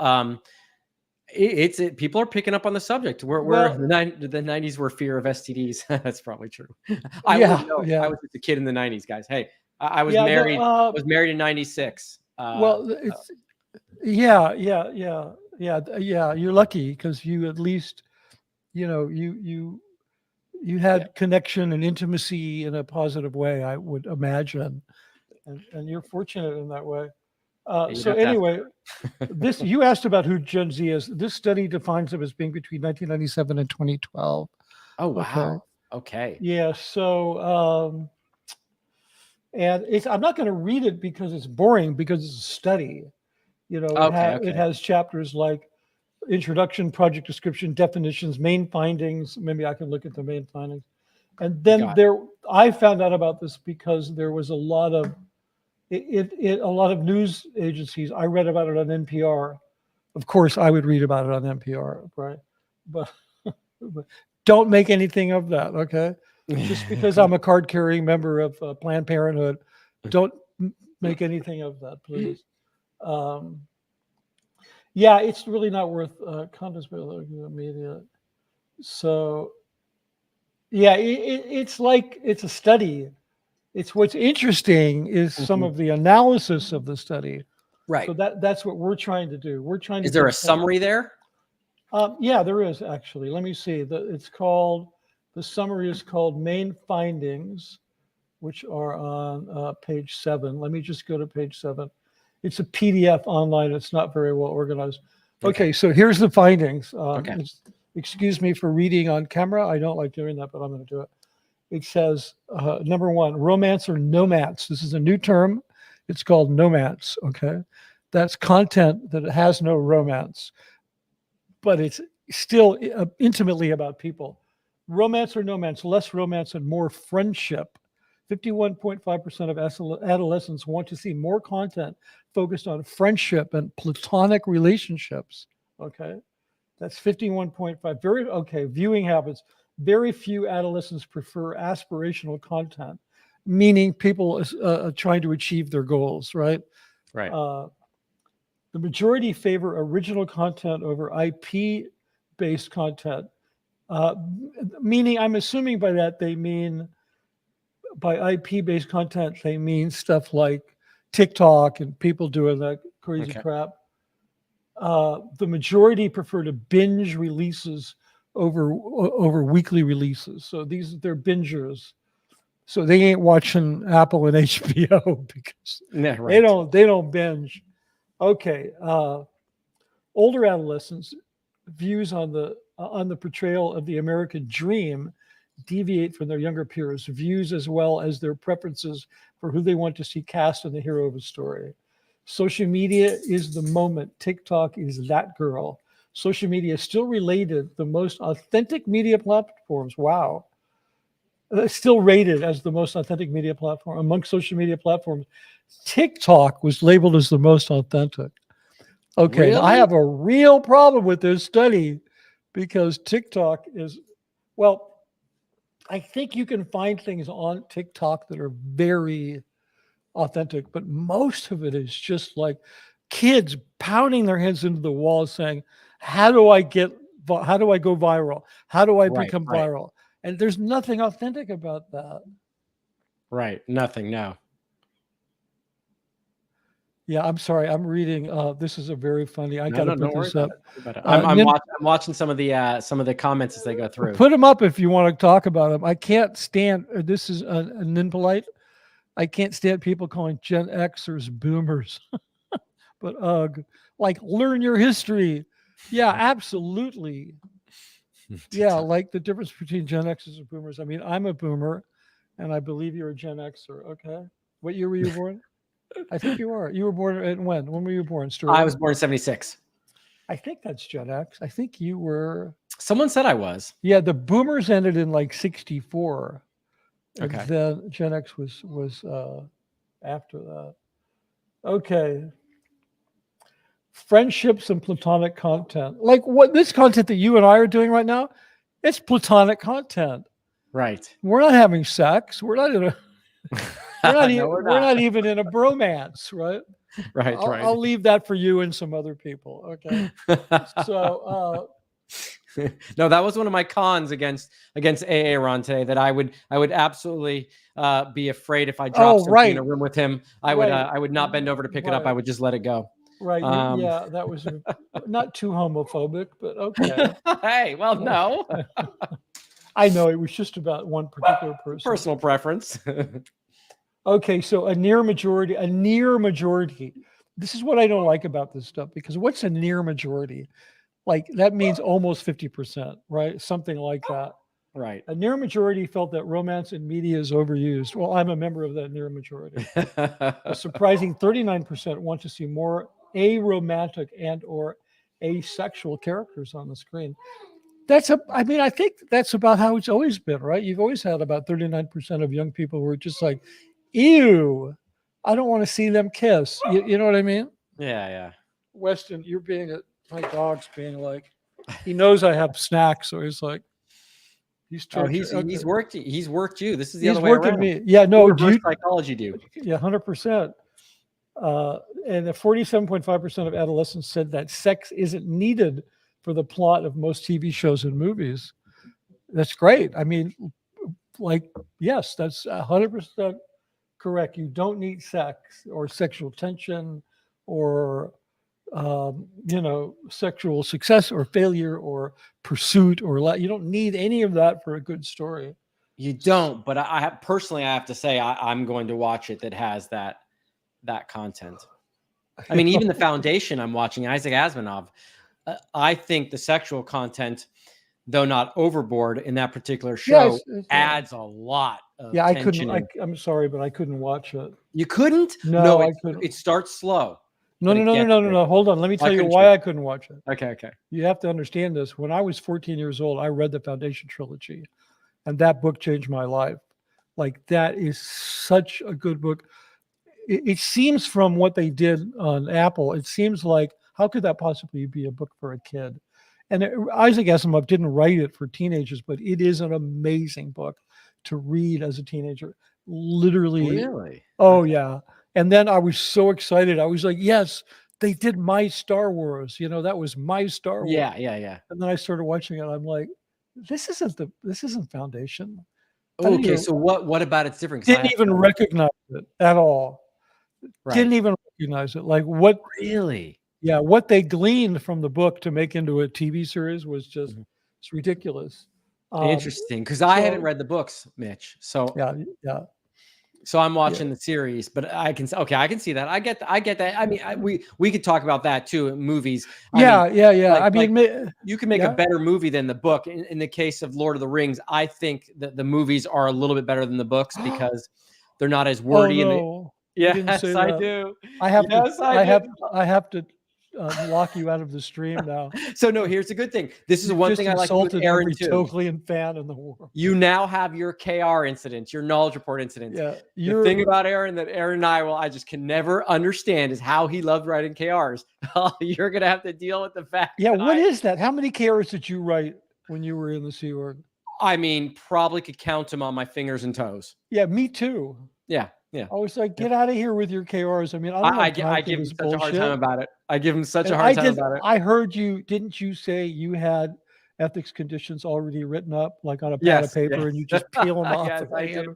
People are picking up on the subject. Where well, the 90s were fear of STDs. That's probably true. I yeah, wouldn't know. yeah, I was just a kid in the 90s, guys. Hey, I was yeah, married. no, Was married in 96. well, it's, yeah, yeah, yeah, yeah, yeah. You're lucky because you at least, you Yeah, had connection and intimacy in a positive way, I would imagine, and you're fortunate in that way. you'd So have to ask. anyway, this, you asked about who Gen Z is. This study defines them as being between 1997 and 2012. Oh Okay. wow. Okay. Yeah. So, and I'm not going to read it because it's boring, because it's a study. Okay. It Okay. has chapters like introduction, project description, definitions, main findings. Maybe I can look at the main findings. And then Got it. I found out about this because there was a lot of a lot of news agencies. I read about it on NPR. Of course, I would read about it on NPR, right? But, but don't make anything of that, okay? Just because I'm a card-carrying member of Planned Parenthood, don't make anything of that, please. Um, yeah, it's really not worth contemplating media. So, yeah, it's like it's a study. It's what's interesting is some Mhm. of the analysis of the study. Right. So that's what we're trying to do. We're trying to Is there a pinpoint. summary there? Yeah, there is actually. Let me see. The summary is called Main Findings, which are on page 7. Let me just go to page 7. It's a PDF online. It's not very well organized. Okay, so here's the findings. Okay. Excuse me for reading on camera. I don't like doing that, but I'm going to do it. It says, number 1, romance or nomance. This is a new term. It's called nomance, okay? That's content that has no romance, but it's still intimately about people. Romance or nomance, less romance and more friendship. 51.5% of adolescents want to see more content focused on friendship and platonic relationships. Okay. That's 51.5. Very okay. Viewing habits. Very few adolescents prefer aspirational content, meaning people trying to achieve their goals, right? Right. The majority favor original content over IP-based content, meaning I'm assuming by that they mean by IP-based content, they mean stuff like TikTok and people doing that crazy Okay. crap. The majority prefer to binge releases over weekly releases. So they're bingers. So they ain't watching Apple and HBO because Yeah, they right. don't binge. Okay. Older adolescents' views on the portrayal of the American dream deviate from their younger peers' views, as well as their preferences for who they want to see cast in the hero of a story. Social media is the moment. TikTok is that girl. Social media is still rated the most authentic media platforms. Wow. Still rated as the most authentic media platform among social media platforms. TikTok was labeled as the most authentic. Okay, now I Really? have a real problem with this study because TikTok is, well, I think you can find things on TikTok that are very authentic, but most of it is just like kids pounding their heads into the wall saying, how do I go viral? How do I Right. become Right. viral? And there's nothing authentic about that. Right. Nothing. No. Yeah, I'm sorry. I'm reading. This is a very funny. I got to No, put don't worry this about up. it. Don't worry about it. Uh, I'm watching some of the comments as they go through. Put them up if you want to talk about them. I can't stand. This is an impolite. I can't stand people calling Gen Xers boomers. But like learn your history. Yeah, absolutely. Yeah, like the difference between Gen Xers and boomers. I mean, I'm a boomer, and I believe you're a Gen Xer. Okay, what year were you born? I think you are. You were born in when? When were you born, Stuart? I was born in 76. I think that's Gen X. I think you were. Someone said I was. Yeah, the boomers ended in like 64. And Okay. then Gen X was after that. Okay. Friendships and platonic content. Like what this content that you and I are doing right now, it's platonic content. Right. We're not having sex. We're not in a No, we're not even in a bromance, right? Right, I'll leave that for you and some other people. Okay. So no, that was one of my cons against AA Ron today. That I would absolutely be afraid if I dropped something in a room with him. I would not bend over to pick it up. I would just let it go. Right. Yeah, that was not too homophobic, but okay. Hey, well, no. I know it was just about one particular person. Personal preference. Okay, so a near majority. This is what I don't like about this stuff, because what's a near majority? Like that means almost 50%, right? Something like that. Right. A near majority felt that romance in media is overused. Well, I'm a member of that near majority. A surprising 39% want to see more aromantic and or asexual characters on the screen. I think that's about how it's always been, right? You've always had about 39% of young people who are just like, ew, I don't want to see them kiss. You know what I mean? Yeah. Weston, you're being my dog's being like, he knows I have snacks, so he's like, he's worked you. This is the he's other way working around. me. Yeah, no, reverse psychology do. Yeah, 100%. And the 47.5% of adolescents said that sex isn't needed for the plot of most TV shows and movies. That's great. I mean, like, yes, that's 100% correct. You don't need sex or sexual tension or, sexual success or failure or pursuit you don't need any of that for a good story. You don't, but I have to say I'm going to watch it that has that content. I mean, even the Foundation I'm watching, Isaac Asimov, I think the sexual content, though not overboard in that particular show, adds a lot of tension. I'm sorry, but I couldn't watch it. You couldn't? No, I couldn't. It starts slow. No. Hold on. Let me tell you why I couldn't watch it. Okay. You have to understand this. When I was 14 years old, I read the Foundation trilogy, and that book changed my life. Like, that is such a good book. It seems from what they did on Apple, it seems like, how could that possibly be a book for a kid? And Isaac Asimov didn't write it for teenagers, but it is an amazing book to read as a teenager. Literally. Really? Oh, yeah. And then I was so excited. I was like, yes, they did my Star Wars. That was my Star Wars. Yeah. And then I started watching it. I'm like, this isn't Foundation. Okay, so what about it's different? Didn't even recognize it at all. Right. Didn't even recognize it. Like, what? Really? Yeah, what they gleaned from the book to make into a TV series was just it's ridiculous. Interesting, because I hadn't read the books, Mitch. So yeah. So I'm watching the series, but I can see that. I get that. I mean, we could talk about that too in movies. Yeah. You can make a better movie than the book. In the case of Lord of the Rings, I think that the movies are a little bit better than the books because they're not as wordy. Oh, no. Yes, I do. I have to lock you out of the stream now. So no, here's the good thing. This is one thing I like with Aaron every too. Tolkien fan in the world. You now have your KR incidents, your knowledge report incidents. Yeah, the thing about Aaron that Aaron and I just can never understand is how he loved writing KRs. You're gonna have to deal with the fact. Yeah, what is that? How many KRs did you write when you were in the Sea Org? I mean, probably could count them on my fingers and toes. Yeah, me too. Yeah. I was like, get out of here with your KRs. I mean, I give him such a hard time about it. I give him such a hard time about it. I heard you. Didn't you say you had ethics conditions already written up, like on a pad of paper, and you just peel them off? Yes,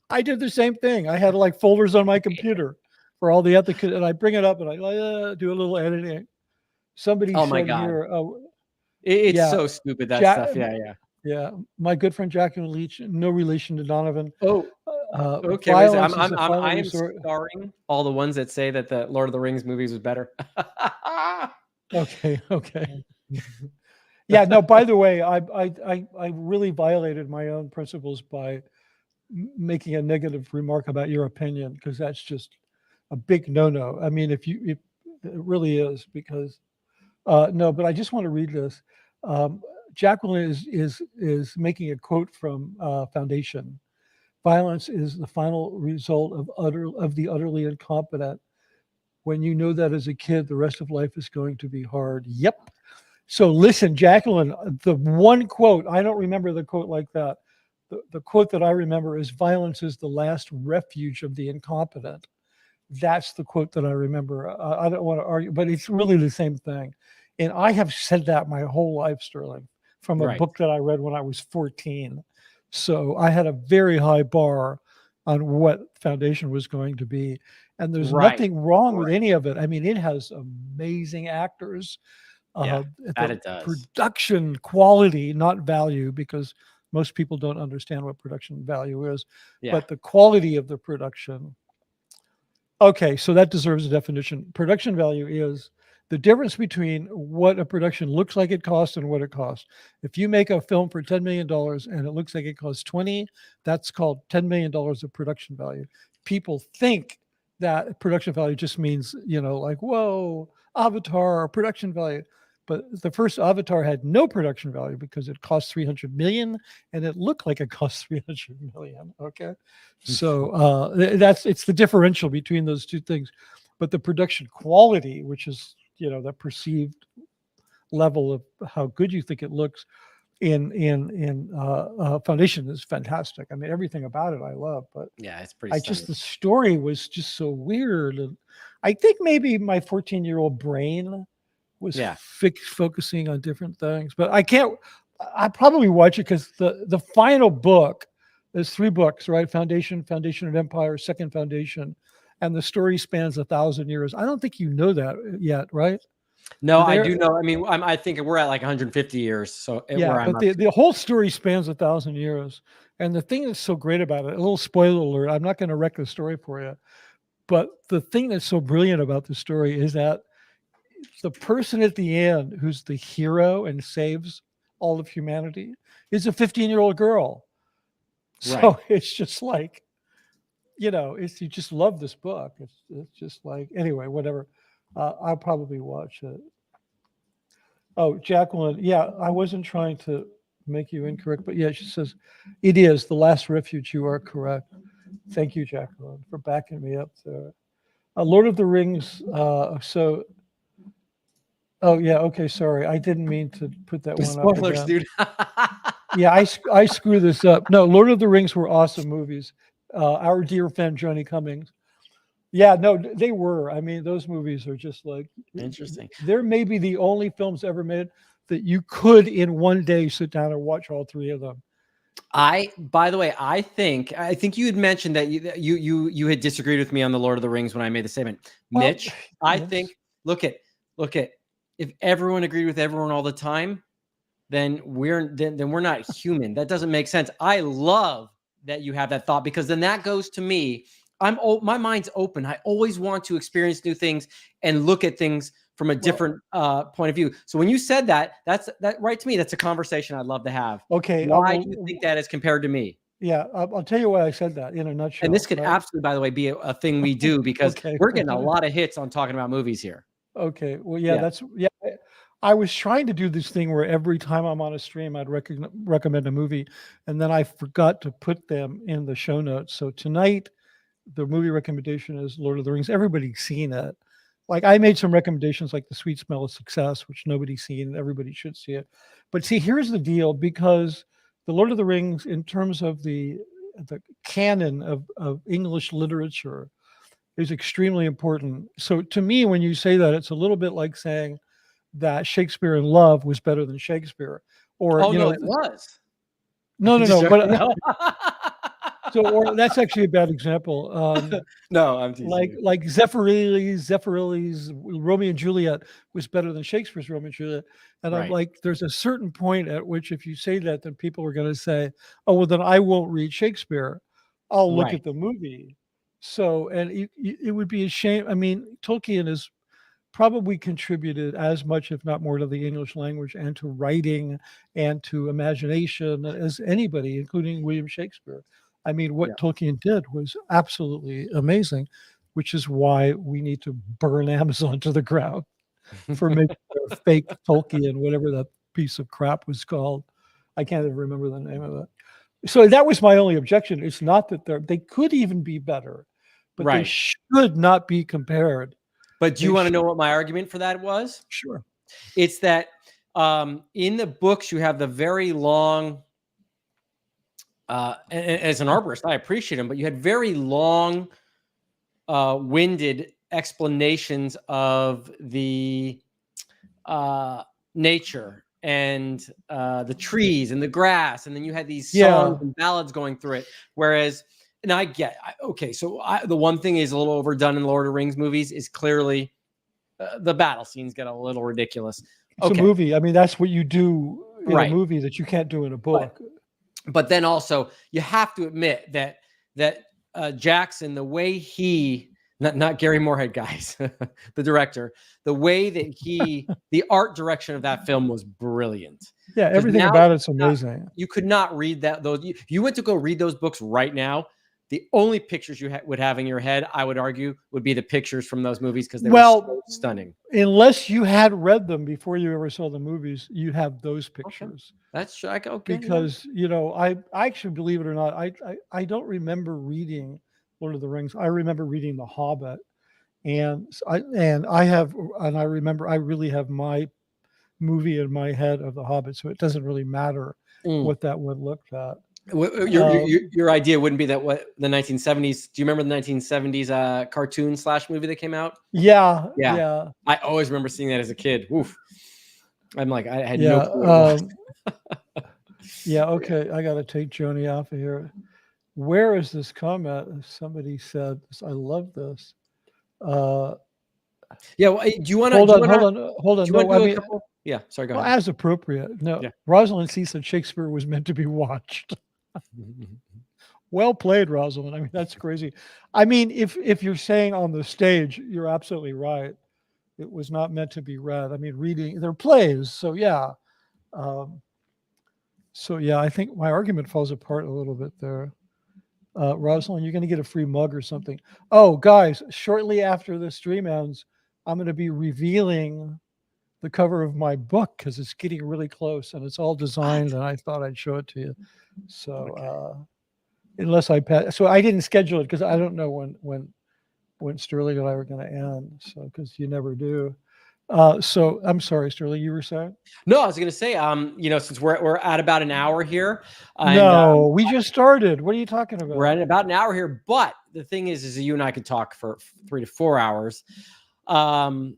I did the same thing. I had like folders on my computer. for all the etiquette, and I bring it up and I do a little editing. Somebody Oh my said God. here, It's yeah, so stupid, that Jack, stuff. Yeah, yeah. yeah, my good friend Jacqueline Leach, no relation to Donovan. Oh, okay. Wait a second. Violence is the final I am resort. starring all the ones that say that the Lord of the Rings movies was better. Okay, okay. Yeah, no, by the way, I really violated my own principles by making a negative remark about your opinion, because that's just a big no-no. I mean, if it really is, because no, but I just want to read this. Jacqueline is making a quote from Foundation. Violence is the final result of the utterly incompetent. When you know that as a kid, the rest of life is going to be hard. Yep. So listen, Jacqueline, the one quote, I don't remember the quote like that. The quote that I remember is violence is the last refuge of the incompetent. That's the quote that I remember. I don't want to argue, but it's really the same thing. And I have said that my whole life, Sterling, from a Right. book that I read when I was 14. So I had a very high bar on what Foundation was going to be. And there's Right. nothing wrong with any of it. I mean, it has amazing actors. Yeah, that The it does. production quality, not value, because most people don't understand what production value is, Yeah. but the quality of the production. Okay, so that deserves a definition. Production value is the difference between what a production looks like it costs and what it costs. If you make a film for $10 million and it looks like it costs 20, that's called $10 million of production value. People think that production value just means, like, whoa, Avatar, production value. But the first Avatar had no production value because it cost 300 million and it looked like it cost 300 million. Okay. So it's the differential between those two things. But the production quality, which is, the perceived level of how good you think it looks in Foundation, is fantastic. I mean, everything about it I love, but yeah, it's pretty stunning. the story was just so weird. And I think maybe my 14-year-old brain was focusing on different things, but I probably watch it because the final book, there's 3 books, right? Foundation of Empire, Second Foundation, and the story spans 1,000 years. I don't think you know that yet, right? No, I do know. I mean, I think we're at like 150 years. So yeah, but the whole story spans 1,000 years. And the thing that's so great about it, a little spoiler alert, I'm not going to wreck the story for you, but the thing that's so brilliant about the story is that the person at the end who's the hero and saves all of humanity is a 15-year-old girl. So it's just like, you just love this book. It's just like, anyway, whatever. I'll probably watch it. Oh, Jacqueline. Yeah, I wasn't trying to make you incorrect, but yeah, she says it is the last refuge. You are correct. Thank you, Jacqueline, for backing me up there. Lord of the Rings. Oh yeah, okay, sorry. I didn't mean to put that one up spoilers, again. dude. Yeah, I screw this up. No, Lord of the Rings were awesome movies. Our dear friend Johnny Cummings. Yeah, no, they were. I mean, those movies are just like Interesting. They're maybe the only films ever made that you could in one day sit down and watch all 3 of them. By the way, I think you had mentioned that you had disagreed with me on the Lord of the Rings when I made the statement. Well, Mitch, I think look at if everyone agreed with everyone all the time, then we're not human. That doesn't make sense. I love that you have that thought, because then that goes to me. My mind's open. I always want to experience new things and look at things from a different point of view. So when you said that right to me, that's a conversation I'd love to have. Okay. Why do you think that is compared to me? Yeah, I'll tell you why I said that in a nutshell. And this could absolutely, by the way, be a thing we do, because we're getting a lot of hits on talking about movies here. Okay. Well, yeah. I was trying to do this thing where every time I'm on a stream, I'd recommend a movie, and then I forgot to put them in the show notes. So tonight, the movie recommendation is Lord of the Rings. Everybody's seen it. Like, I made some recommendations like The Sweet Smell of Success, which nobody's seen, and everybody should see it. But see, here's the deal, because the Lord of the Rings, in terms of the canon of English literature, is extremely important. So to me, when you say that, it's a little bit like saying that Shakespeare in Love was better than Shakespeare. Or, it was. No. But So, or that's actually a bad example. No, I'm teasing you. Like Zeffirelli's Romeo and Juliet was better than Shakespeare's Romeo and Juliet. And I'm Right. like, there's a certain point at which if you say that, then people are going to say, oh, well, then I won't read Shakespeare. I'll look Right. at the movie. So, and it would be a shame. I mean, Tolkien has probably contributed as much, if not more, to the English language and to writing and to imagination as anybody, including William Shakespeare. I mean, what Tolkien did was absolutely amazing, which is why we need to burn Amazon to the ground for making their fake Tolkien, whatever that piece of crap was called. I can't even remember the name of it. So that was my only objection. It's not that they could even be better, but they Right. should not be compared. But do you They want to should- know what my argument for that was? Sure. It's that in the books you have the very long. As an arborist, I appreciate them, but you had very long, winded explanations of the nature and the trees and the grass, and then you had these songs and ballads going through it. Whereas, and I get, okay, so the one thing is a little overdone in Lord of the Rings movies is clearly the battle scenes get a little ridiculous. It's a movie. I mean, that's what you do in Right. a movie that you can't do in a book. But then also you have to admit that Jackson, the way he, not Gary Moorhead, guys, the director, the way that the art direction of that film was brilliant. Yeah, everything about it's amazing. You could not read that. You went to go read those books right now. The only pictures you would have in your head, I would argue, would be the pictures from those movies because they were so stunning. Unless you had read them before you ever saw the movies, you have those pictures. Okay. That's okay. Because I actually, believe it or not, I don't remember reading Lord of the Rings. I remember reading The Hobbit, and I remember I really have my movie in my head of The Hobbit, so it doesn't really matter what that one looked at. Your idea wouldn't be that what the 1970s. Do you remember the 1970s cartoon / movie that came out? Yeah. I always remember seeing that as a kid. Oof. I'm like, I had no clue. Yeah. Okay. I got to take Joni off of here. Where is this comment? Somebody said, I love this. Yeah. Well, do you want to hold on? No, yeah. Sorry. Go ahead. As appropriate. No. Yeah. Rosalind C said Shakespeare was meant to be watched. Well played, Rosalind. I mean, that's crazy. I mean, if you're saying on the stage, you're absolutely right. It was not meant to be read. I mean, reading, they're plays. So yeah. I think my argument falls apart a little bit there. Rosalind, you're going to get a free mug or something. Oh, guys, shortly after the stream ends, I'm going to be revealing the cover of my book because it's getting really close and it's all designed, and I thought I'd show it to you. So unless I pass, so I didn't schedule it because I don't know when Sterling and I were going to end. So because you never do. So I'm sorry, Sterling, you were saying? No, I was going to say, since we're at about an hour here. No, we just started. What are you talking about? We're at about an hour here, but the thing is you and I could talk for 3 to 4 hours. And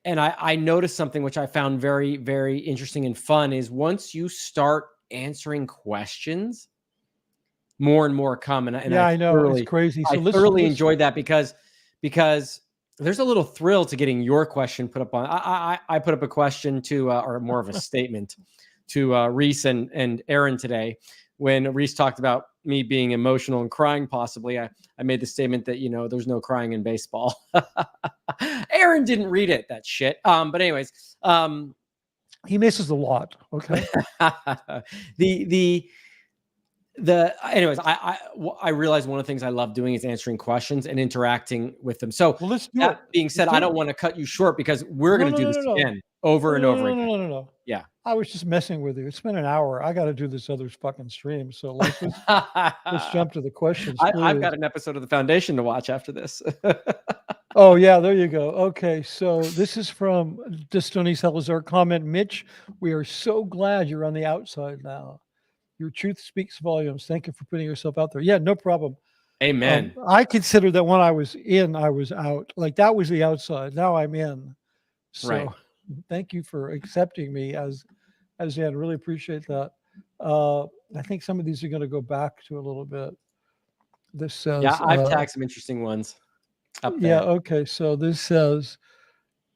I noticed something which I found very, very interesting and fun is once you start answering questions, more and more come. And I know it's crazy. So I thoroughly enjoyed that because there's a little thrill to getting your question put up on. I put up a question to, or more of a statement to Reese and Aaron today. When Reese talked about me being emotional and crying, possibly, I made the statement that, there's no crying in baseball. Aaron didn't read it, that shit. But anyways, he misses a lot. Okay. Anyways, I realize one of the things I love doing is answering questions and interacting with them. So let's do that being said, I don't want to cut you short because we're going to do this again over and over again. No. Yeah. I was just messing with you. It's been an hour. I got to do this other fucking stream. So let's jump to the questions. I've got an episode of The Foundation to watch after this. Oh, yeah, there you go. Okay, so this is from Destoni Salazar. Comment, Mitch, we are so glad you're on the outside now. Your truth speaks volumes. Thank you for putting yourself out there. Yeah, no problem. Amen. I consider that when I was in, I was out. Like that was the outside. Now I'm in. So Thank you for accepting me as in. Really appreciate that. I think some of these are going to go back to a little bit. This says, Yeah, I've tagged some interesting ones up there. yeah, okay. So this says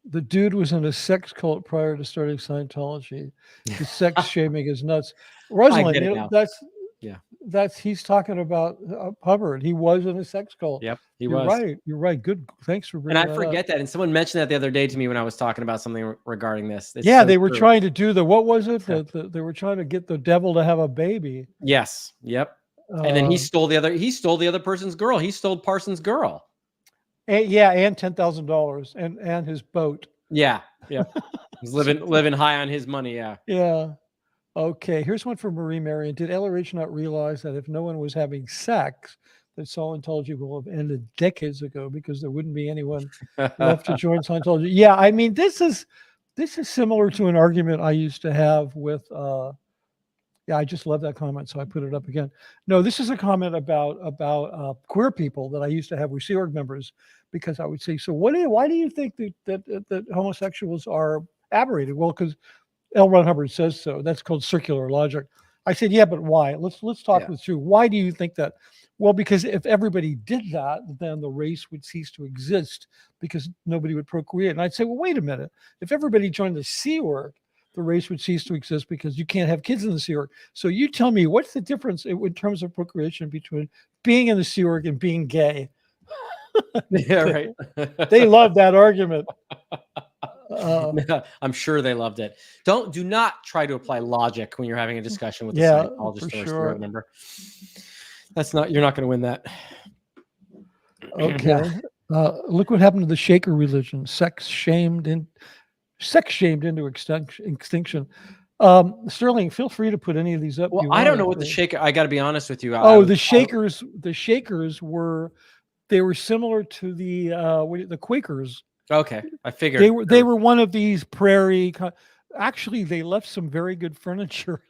the dude was in a sex cult prior to starting Scientology. The sex shaming is nuts. Rosalind, get it now. Yeah. that's he's talking about Hubbard. He was in a sex cult. Yep, You're right. You're right. Good. Thanks for And bringing I that forget up. that. And someone mentioned that the other day to me when I was talking about something regarding this. It's Yeah, so they were true. trying to do what was it? They were trying to get the devil to have a baby. Yes. Yep. And then he stole the other person's girl. He stole Parsons' girl. And $10,000 and his boat. Yeah. Yep. He's living high on his money. Yeah. Yeah. Okay. Here's one from Marie Marion. Did LRH not realize that if no one was having sex, that Scientology will have ended decades ago because there wouldn't be anyone left to join Scientology? Yeah. I mean, this is similar to an argument I used to have with, yeah, I just love that comment, so I put it up again. No, this is a comment about queer people that I used to have with Sea Org members, because I would say, so why do you think that homosexuals are aberrated? Well, because L. Ron Hubbard says so. That's called circular logic. I said, yeah, but why? Let's talk this through. Why do you think that? Well, because if everybody did that, then the race would cease to exist because nobody would procreate. And I'd say, well, wait a minute. If everybody joined the Sea Org, the race would cease to exist because you can't have kids in the Sea Org. So you tell me, what's the difference in terms of procreation between being in the Sea Org and being gay? Yeah, right. They love that argument. I'm sure they loved it. Do not try to apply logic when you're having a discussion with a Scientologist or a Sea Org member. You're not going to win that. Okay. Look what happened to the Shaker religion. Sex shamed into extinction. Sterling, feel free to put any of these up. Well, I don't know what the Shaker. I got to be honest with you. The Shakers. The Shakers were similar to the Quakers. Okay, I figured they were one of these prairie. Actually, they left some very good furniture.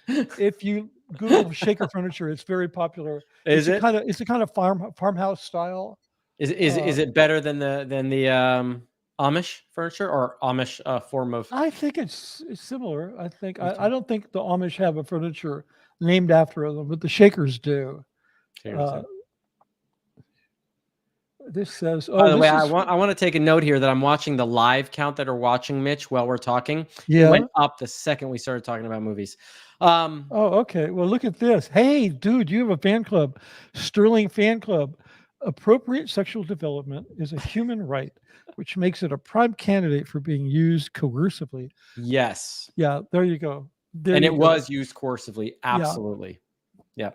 if you Google Shaker furniture, it's very popular. It's a kind of farmhouse style. Is it better than the Amish furniture or Amish form of? I think it's similar. I think I don't think the Amish have a furniture named after them, but the Shakers do. This says. By the way, I want to take a note here that I'm watching the live count that are watching Mitch while we're talking. Yeah, it went up the second we started talking about movies. Okay. Well, look at this. Hey, dude, you have a fan club, Sterling Fan Club. Appropriate sexual development is a human right, which makes it a prime candidate for being used coercively. Yes. Yeah, there you go. It was used coercively. Absolutely. Yeah.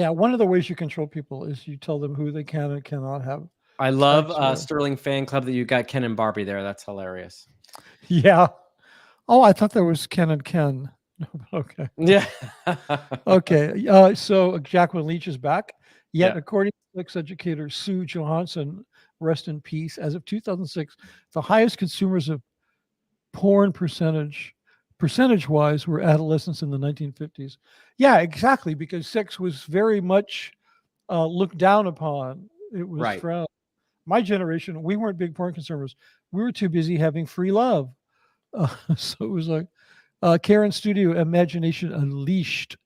One of the ways you control people is you tell them who they can and cannot have. I love Sterling Fan Club that you got Ken and Barbie there. That's hilarious. Yeah. Oh, I thought there was Ken and Ken. Okay. Yeah. Okay. So Jacqueline Leach is back. Yet, according to sex educator Sue Johansson, rest in peace, as of 2006, the highest consumers of porn percentage-wise were adolescents in the 1950s. Yeah, exactly, because sex was very much looked down upon. It was from my generation. We weren't big porn consumers. We were too busy having free love. So it was like Karen Studio, Imagination Unleashed.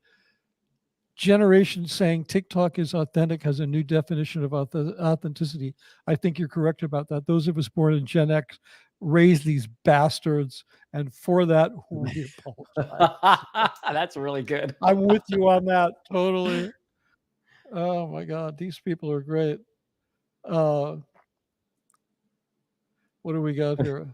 Generation saying TikTok is authentic has a new definition of authenticity. I think you're correct about that. Those of us born in Gen X raised these bastards, and for that we apologize. That's really good. I'm with you on that totally. Oh my God, these people are great. What do we got here?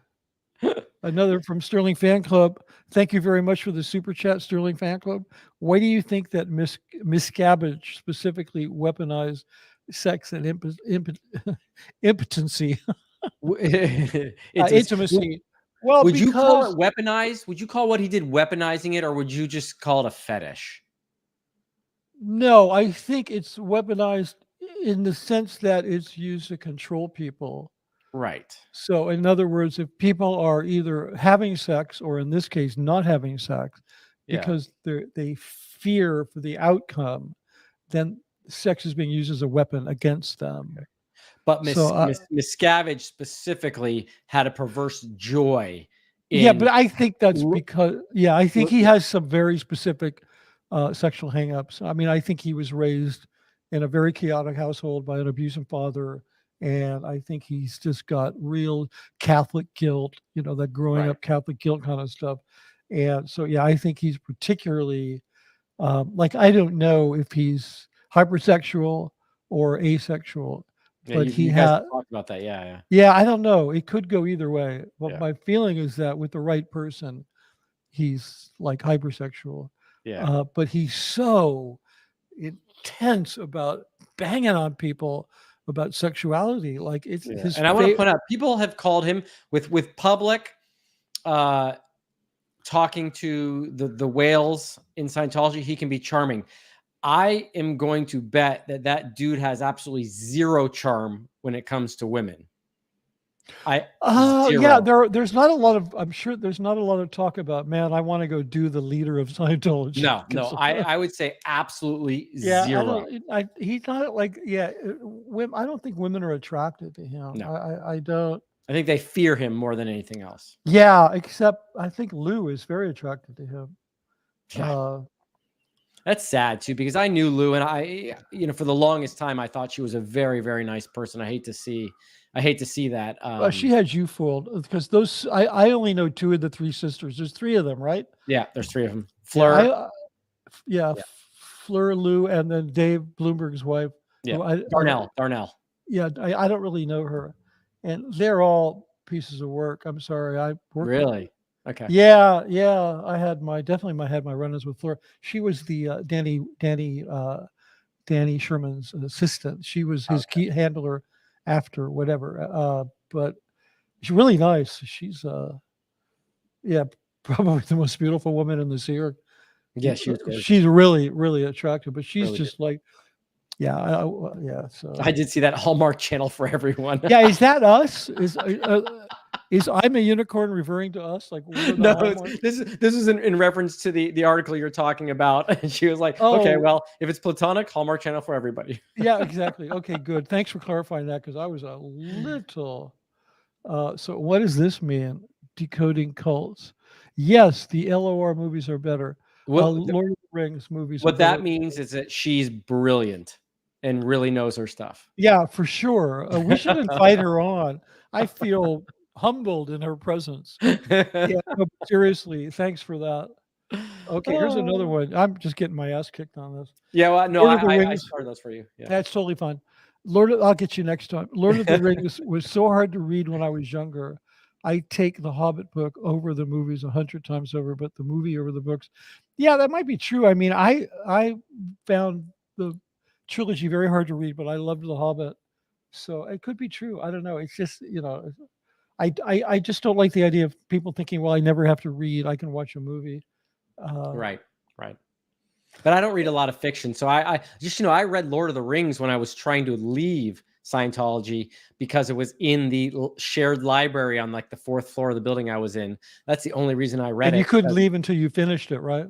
Another from Sterling Fan Club. Thank you very much for the super chat, Sterling Fan Club. Why do you think that Miscavige specifically weaponized sex and impotency? Intimacy. Well, would you call it weaponized? Would you call what he did weaponizing it, or would you just call it a fetish? No, I think it's weaponized in the sense that it's used to control people. Right. So, in other words, if people are either having sex or, in this case, not having sex because they fear for the outcome, then sex is being used as a weapon against them. Okay. But Miscavige specifically had a perverse joy. But I think that's because, I think he has some very specific sexual hangups. I mean, I think he was raised in a very chaotic household by an abusive father, and I think he's just got real Catholic guilt, that growing Right. up Catholic guilt kind of stuff. And so, yeah, I think he's particularly like, I don't know if he's hypersexual or asexual, Yeah, but he you guys had, talked about that. Yeah, yeah. yeah, I don't know. It could go either way. But Yeah. my feeling is that with the right person, he's like hypersexual. Yeah. But he's so intense about banging on people about sexuality. Like, it's Yeah. his And I want to favorite. point out, people have called him with public talking to the whales in Scientology. He can be charming. I am going to bet that dude has absolutely zero charm when it comes to women. Yeah, Zero. there's not a lot of, I'm sure there's not a lot of talk about, man, I want to go do the leader of Scientology. No, I would say absolutely Yeah, zero. he's not like, yeah, I don't think women are attracted to him. No. I don't. I think they fear him more than anything else. Yeah, except I think Lou is very attracted to him. Yeah. That's sad too, because I knew Lou, and I, for the longest time, I thought she was a very, very nice person. I hate to see that. She has you fooled, because those, I only know two of the three sisters. There's three of them, right? Yeah, there's three of them. Fleur, yeah. Fleur, Lou, and then Dave Bloomberg's wife. yeah, who Darnell. Yeah, I don't really know her, and they're all pieces of work. I'm sorry, I worked. Really? Okay. Yeah. I had my run-ins with Fleur. She was the Danny Sherman's assistant. She was his key handler after whatever. But she's really nice. She's probably the most beautiful woman in the Seer. Yeah, she was good. She's really, really attractive, but she's Really just good. like, So I did see that Hallmark Channel for everyone. yeah, is that us? Is I'm a Unicorn referring to us? Like, no, this is in reference to the article you're talking about. And she was like, okay, well, if it's platonic, Hallmark Channel for everybody. Yeah, exactly. Okay, good. Thanks for clarifying that, because I was a little. So what does this mean? Decoding cults. Yes, the LOR movies are better. Lord of the Rings movies. What that means is that she's brilliant and really knows her stuff. Yeah, for sure. We should invite her on. I feel humbled in her presence. Yeah, no, seriously, thanks for that. Okay, here's another one. I'm just getting my ass kicked on this. Yeah, well, no, I started those for you. Yeah, that's totally fine. I'll get you next time. Lord of the Rings was so hard to read when I was younger. I take the Hobbit book over the movies 100 times over, but the movie over the books. Yeah, that might be true. I mean, I found the trilogy very hard to read, but I loved the Hobbit. So it could be true. I don't know. It's just, I just don't like the idea of people thinking, well, I never have to read. I can watch a movie. Right. But I don't read a lot of fiction. So I just, I read Lord of the Rings when I was trying to leave Scientology because it was in the shared library on like the 4th floor of the building I was in. That's the only reason I read it. You couldn't leave until you finised it, right?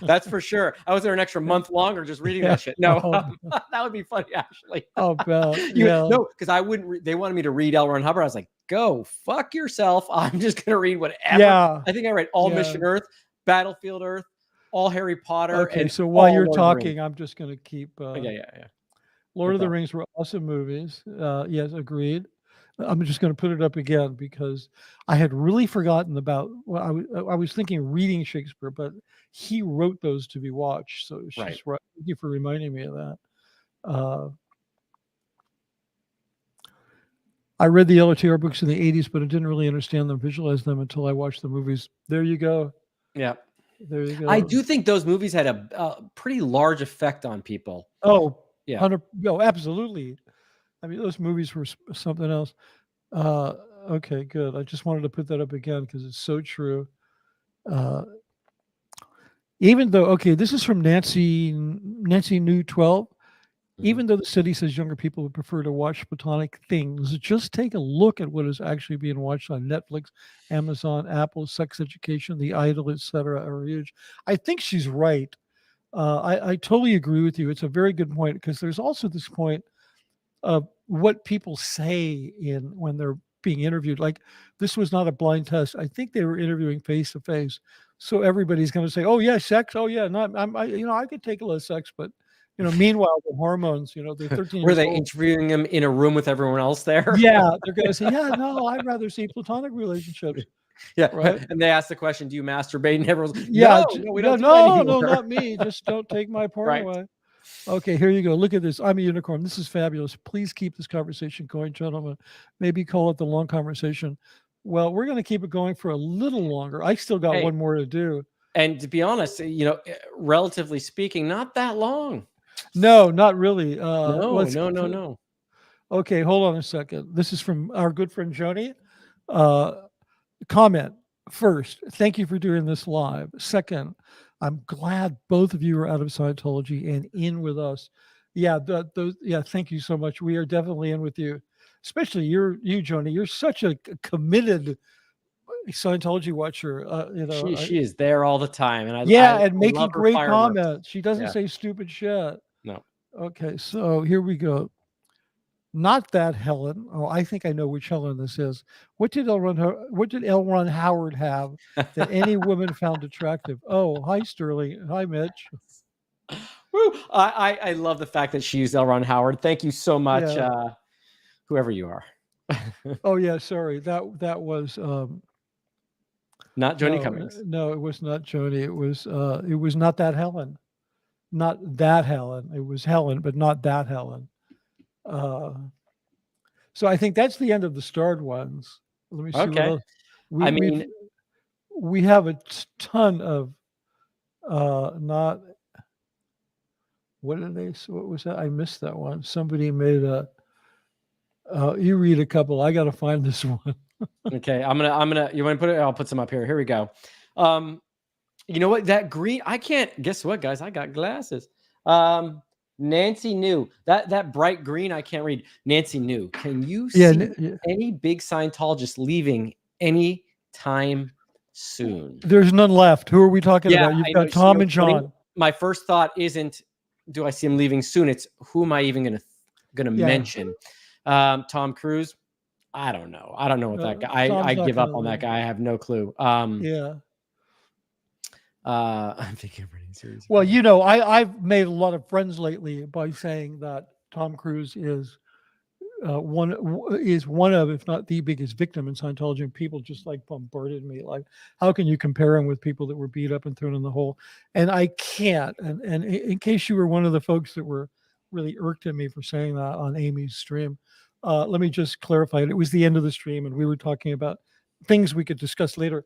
That's for sure. I was there an extra month longer just reading that shit. No, that would be funny, actually. Oh, God. No, because I wouldn't. They wanted me to read L. Ron Hubbard. I was like, go fuck yourself. I'm just going to read whatever. Yeah. I think I read all Mission Earth, Battlefield Earth, all Harry Potter. Okay, and so while you're talking, I'm just going to keep. Yeah. Lord of the Rings were awesome movies. Yes, agreed. I'm just going to put it up again because I had really forgotten about. Well, I was thinking reading Shakespeare, but he wrote those to be watched. So she's right. Thank you for reminding me of that. I read the LOTR books in the 80s, but I didn't really understand them, visualize them until I watched the movies. There you go. Yeah. There you go. I do think those movies had a pretty large effect on people. Oh, yeah. Absolutely. I mean, those movies were something else. Okay, good. I just wanted to put that up again because it's so true. Even though, this is from Nancy New 12. Even though the study says younger people would prefer to watch platonic things, just take a look at what is actually being watched on Netflix, Amazon, Apple, Sex Education, The Idol, etc. are huge. I think she's right. I totally agree with you. It's a very good point because there's also this point of what people say when they're being interviewed. Like this was not a blind test. I think they were interviewing face to face. So everybody's going to say, "Oh yeah, sex. Oh yeah, not I could take a little sex, but meanwhile the hormones, they're 13 Were years they old. interviewing him in a room with everyone else there? Yeah, they're going to say, "Yeah, no, I'd rather see platonic relationships." Yeah. Right? And they asked the question, do you masturbate? And everyone's like, Yeah, no, we don't do that no, anymore. not me. Just don't take my porn Right. away. Okay, here you go. Look at this. I'm a unicorn. This is fabulous. Please keep this conversation going, gentlemen. Maybe call it the long conversation. Well, we're going to keep it going for a little longer. I still got Hey. one more to do. And to be honest, relatively speaking, not that long. No, not really. No. Okay, hold on a second. This is from our good friend Joni. Comment first. Thank you for doing this live. Second, I'm glad both of you are out of Scientology and in with us. Yeah, thank you so much. We are definitely in with you, especially you, Joni. You're such a committed Scientology watcher. She is there all the time, and and I making love her great fireworks. comments. She doesn't Yeah. say stupid shit. No. Okay, so here we go. Not that Helen. Oh, I think I know which Helen this is. What did L. Ron Howard have that any woman found attractive? Oh, hi Sterling. Hi Mitch. Woo! I love the fact that she used L. Ron Howard. Thank you so much, Yeah. whoever you are. Oh yeah, sorry. That was Not Joni Cummings. No, it was not Joni. It was not that Helen. Not that Helen. It was Helen, but not that Helen. So I think that's the end of the starred ones. Let me see what Okay. else. We have a ton of not what was that? I missed that one. Somebody made you read a couple. I gotta find this one. Okay, you want to put it? I'll put some up here. Here we go. You know what? That green, I can't guess what, guys. I got glasses. Nancy New, that bright green, I can't read. Nancy New, can you see any big Scientologists leaving any time soon? There's none left. Who are we talking about? You've got Tom and John. My first thought isn't, do I see him leaving soon? It's, who am I even gonna mention? Tom Cruise. I don't know. I don't know what that guy. I give up on that guy. I have no clue. I'm thinking of running series. Well, I've made a lot of friends lately by saying that Tom Cruise is one of, if not the biggest victim in Scientology, and people just like bombarded me. Like, how can you compare him with people that were beat up and thrown in the hole? And I can't. And in case you were one of the folks that were really irked at me for saying that on Amy's stream, let me just clarify it. It was the end of the stream, and we were talking about things we could discuss later.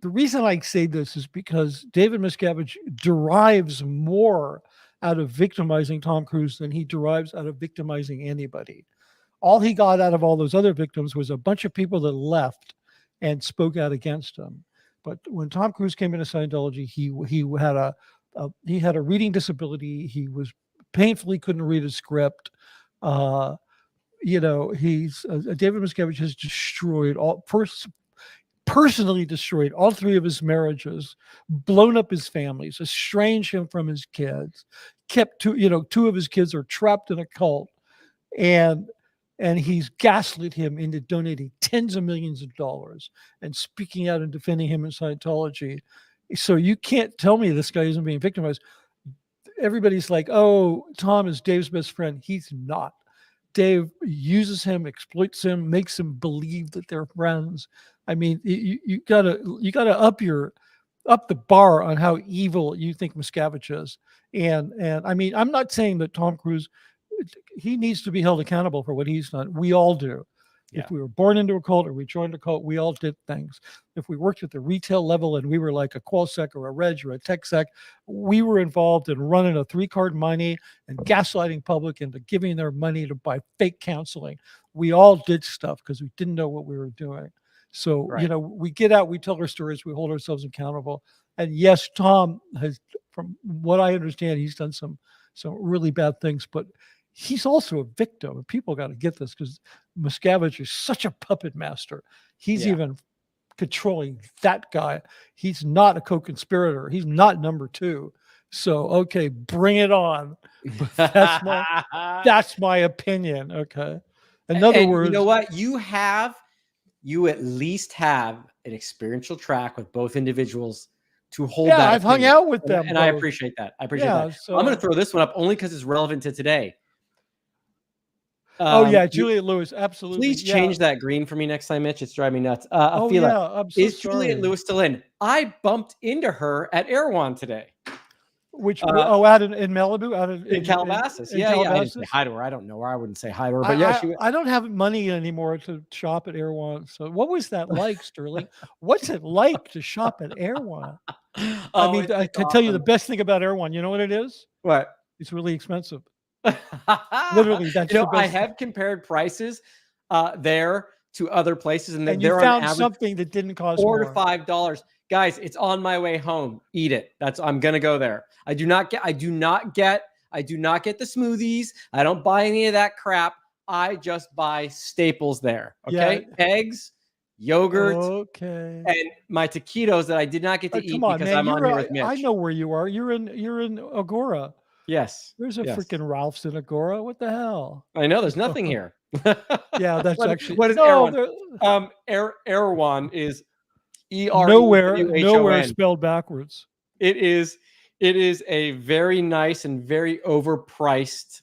The reason I say this is because David Miscavige derives more out of victimizing Tom Cruise than he derives out of victimizing anybody. All he got out of all those other victims was a bunch of people that left and spoke out against him. But when Tom Cruise came into Scientology, he had a reading disability. He was painfully couldn't read a script. David Miscavige has destroyed personally destroyed all three of his marriages, blown up his families, estranged him from his kids, kept two of his kids are trapped in a cult, and he's gaslit him into donating tens of millions of dollars and speaking out and defending him in Scientology. So you can't tell me this guy isn't being victimized. Everybody's like, oh, Tom is Dave's best friend. He's not. Dave uses him, exploits him, makes him believe that they're friends. I mean, you gotta up the bar on how evil you think Miscavige is. And I mean, I'm not saying that Tom Cruise, he needs to be held accountable for what he's done. We all do. Yeah. If we were born into a cult or we joined a cult, we all did things. If we worked at the retail level and we were like a Qualsec or a Reg or a TechSec, we were involved in running a 3-card money and gaslighting public into giving their money to buy fake counseling. We all did stuff because we didn't know what we were doing. So, we get out, we tell our stories, we hold ourselves accountable. And yes, Tom has, from what I understand, he's done some really bad things, but he's also a victim. And people got to get this because Miscavige is such a puppet master. He's even controlling that guy. He's not a co-conspirator. He's not number 2. So, okay, bring it on. That's my opinion. Okay. In other words, you know what? You have you at least have an experiential track with both individuals to hold Yeah, that. I've hung opinion. out with them, and I both. appreciate that. I appreciate Yeah, that. I'm going to so throw this one up only because it's relevant to today. oh yeah, You- Juliet Lewis, absolutely. Please Yeah. change that green for me next time, Mitch. It's driving me nuts. Oh Afila, yeah, I'm so is sorry. Juliet Lewis still in? I bumped into her at Erewhon today Which Uh, out in Malibu, out in Calabasas. in Yeah, yeah. I didn't say Calabasas? hi to her. I don't know her. I wouldn't say hi to her, but yeah, she. I don't have money anymore to shop at Erewhon. So what was that like, Sterling? What's it like to shop at Erewhon? I Oh, mean, I it's can tell you the awesome. best thing about Erewhon. You know what it is? What? It's really expensive. Literally, that's You know, the I best thing. have compared prices there to other places, and And you they're on found average something that didn't cost $4 to more. $5. Guys, it's on my way home. Eat it. I'm gonna go there. I do not get the smoothies. I don't buy any of that crap. I just buy staples there. Okay. Yeah. Eggs, yogurt, Okay. and my taquitos that I did not get to eat Come on, because man. I'm on here with Mitch. I know where you are. You're in Agora. Yes. There's a yes. freaking Ralph's in Agora. What the hell? I know there's nothing here. Yeah, that's what, actually what is no, Erewhon? Erewhon is nowhere EREWHON. spelled backwards. It is a very nice and very overpriced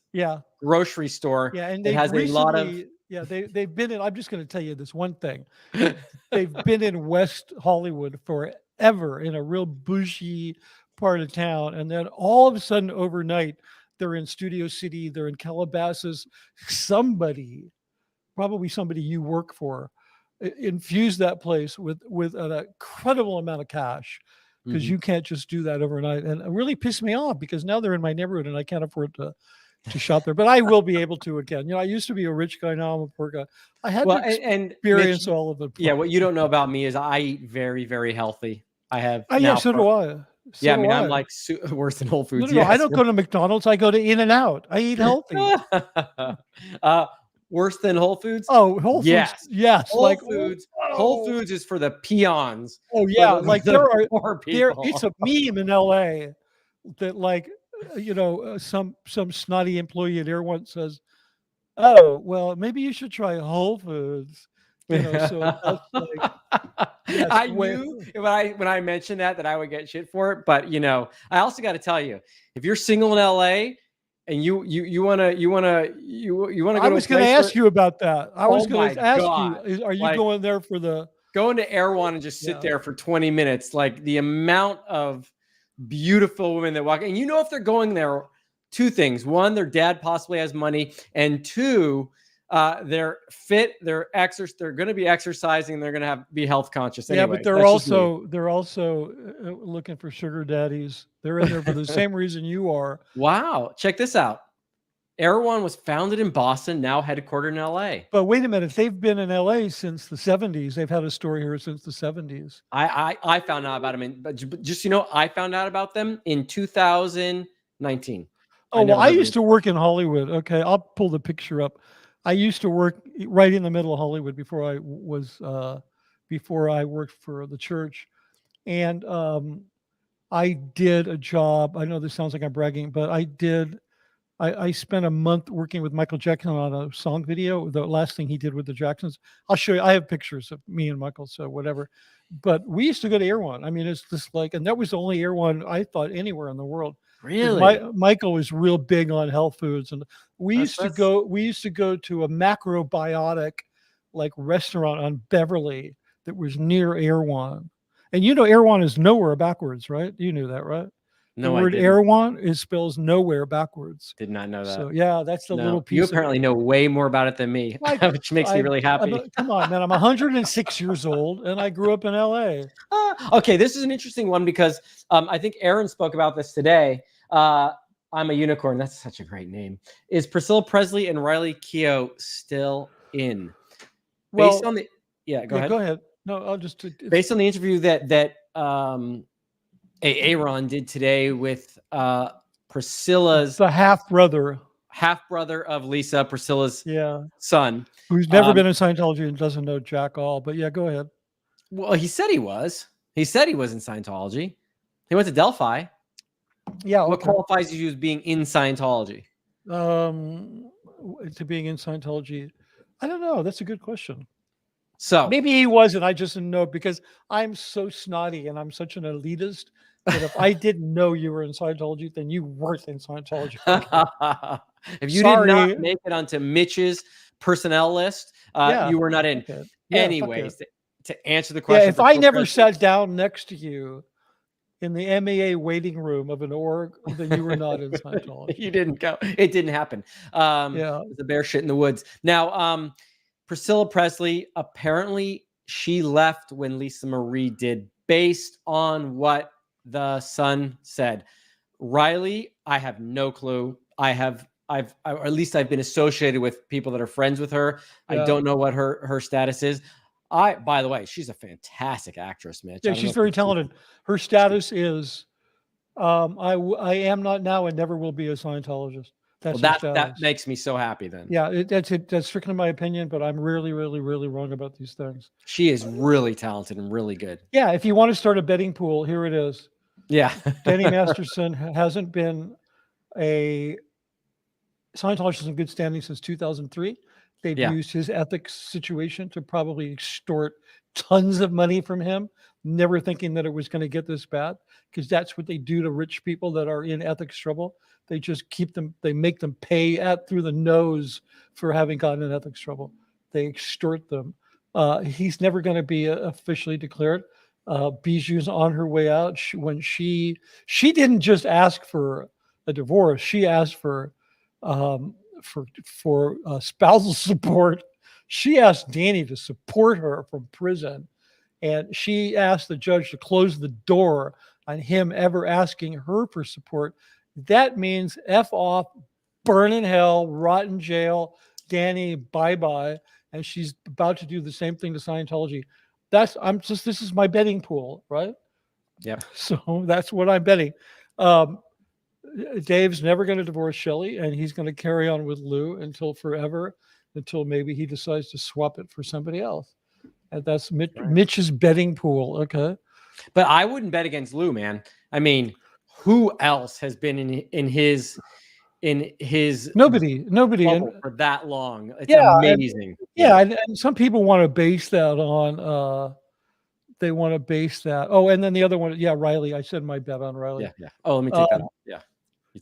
grocery store. Yeah, and it they've has a lot of they've been in. I'm just going to tell you this one thing. They've been in West Hollywood forever, in a real bougie part of town, and then all of a sudden overnight they're in Studio City, they're in Calabasas. Somebody, probably somebody you work for, infused that place with an incredible amount of cash, because you can't just do that overnight. And it really pissed me off, because now they're in my neighborhood and I can't afford to shop there. But I will be able to again. You know, I used to be a rich guy, now I'm a poor guy. I had to experience all of it. Yeah, what you don't know about me is I eat very, very healthy. I have. Yeah, so do I. Yeah, I mean, I'm like worse than Whole Foods. No, I don't go to McDonald's. I go to In-N-Out. I eat healthy. Worse than Whole Foods? Oh, Whole Foods. Yes. Whole Foods. Whole Foods is for the peons. Oh yeah, like there people. It's a meme in LA that, like, you know, some snotty employee at Erewhon says, "Oh, well, maybe you should try Whole Foods." You know, so that's like, I knew when I mentioned that I would get shit for it, but you know, I also got to tell you, if you're single in LA and you want to go, I was going to ask you about that. I was going to ask you, are you like, going there for going to Erewhon and just sit there for 20 minutes? Like, the amount of beautiful women that walk, and you know, if they're going there, two things: one, their dad possibly has money, and two, they're fit, they're going to be exercising, they're going to be health conscious. Anyway, but they're also looking for sugar daddies. They're in there for the same reason you are. Wow, check this out. Erewhon was founded in Boston, now headquartered in LA. But wait a minute, they've been in LA since the 70s. They've had a store here since the 70s. I found out about them but just, you know, I found out about them in 2019. Oh, well, I used to work in Hollywood. Okay, I'll pull the picture up. I used to work right in the middle of Hollywood before I worked for the church. And I did a job. I know this sounds like I'm bragging, but I spent a month working with Michael Jackson on a song video, the last thing he did with the Jacksons. I'll show you. I have pictures of me and Michael, so whatever. But we used to go to Erewhon. I mean, it's just like, and that was the only Erewhon I thought anywhere in the world. Really? Michael was real big on health foods, and we used to go to a macrobiotic like restaurant on Beverly that was near Erewhon. And you know, Erewhon is nowhere backwards, right? You knew that, right? No, the word Erewhon spells nowhere backwards. Did not know that. So yeah, that's the little piece. You apparently know way more about it than me, which makes me really happy. Come on, man. I'm 106 years old and I grew up in LA. Okay, this is an interesting one because I think Aaron spoke about this today. I'm a Unicorn. That's such a great name. Is Priscilla Presley and Riley Keough still in? Based on the go ahead. Go ahead. No, I'll just based on the interview that Aaron did today with Priscilla's half brother of Lisa, Priscilla's son, who's never been in Scientology and doesn't know jack all. But yeah, go ahead. Well, he said he was. He said he was in Scientology. He went to Delphi. Yeah. What qualifies you as being in Scientology? To being in Scientology, I don't know. That's a good question. So Maybe he wasn't. I just didn't know because I'm so snotty and I'm such an elitist that if I didn't know you were in Scientology, then you weren't in Scientology. Okay. if you did not Sorry. make it onto Mitch's personnel list, Yeah. you were not in. Fuck it. Yeah, fuck Anyways, it. to answer the Yeah, question, if for I Phil never Presley- sat down next to you in the MEA waiting room of an org, then you were not in Scientology. you didn't go. It didn't happen. Yeah. It was a bear shit in the woods. Now, Priscilla Presley, apparently she left when Lisa Marie did, based on what the Sun said. Riley, I have no clue. Or at least I've been associated with people that are friends with her. I Yeah. don't know what her status is. By the way, she's a fantastic actress, Mitch. I Yeah, don't know she's if very you've seen- talented. Her status is I am not now and never will be a Scientologist. That's Well, her status. that makes me so happy then. Yeah, that's strictly my opinion, but I'm really, really, really wrong about these things. She is really talented and really good. Yeah, if you want to start a betting pool, here it is. Yeah. Danny Masterson hasn't been a Scientologist in good standing since 2003. They've Yeah. used his ethics situation to probably extort tons of money from him, never thinking that it was going to get this bad, because that's what they do to rich people that are in ethics trouble. They just they make them pay through the nose for having gotten in ethics trouble. They extort them. He's never going to be officially declared. Bijou's on her way out. She didn't just ask for a divorce. She asked for spousal support. She asked Danny to support her from prison, and she asked the judge to close the door on him ever asking her for support. That means F off, burn in hell, rot in jail, Danny, bye-bye. And she's about to do the same thing to Scientology. This is my betting pool, right? Yep. So that's what I'm betting. Dave's never going to divorce Shelley, and he's going to carry on with Lou until forever, until maybe he decides to swap it for somebody else. And that's Mitch's betting pool. Okay. But I wouldn't bet against Lou, man. I mean, who else has been in his nobody bubble for that long? It's amazing. And some people want to base that on they want to base that. Oh, and then the other one, Riley. I said my bet on Riley. Yeah. Oh, let me take that off. Yeah.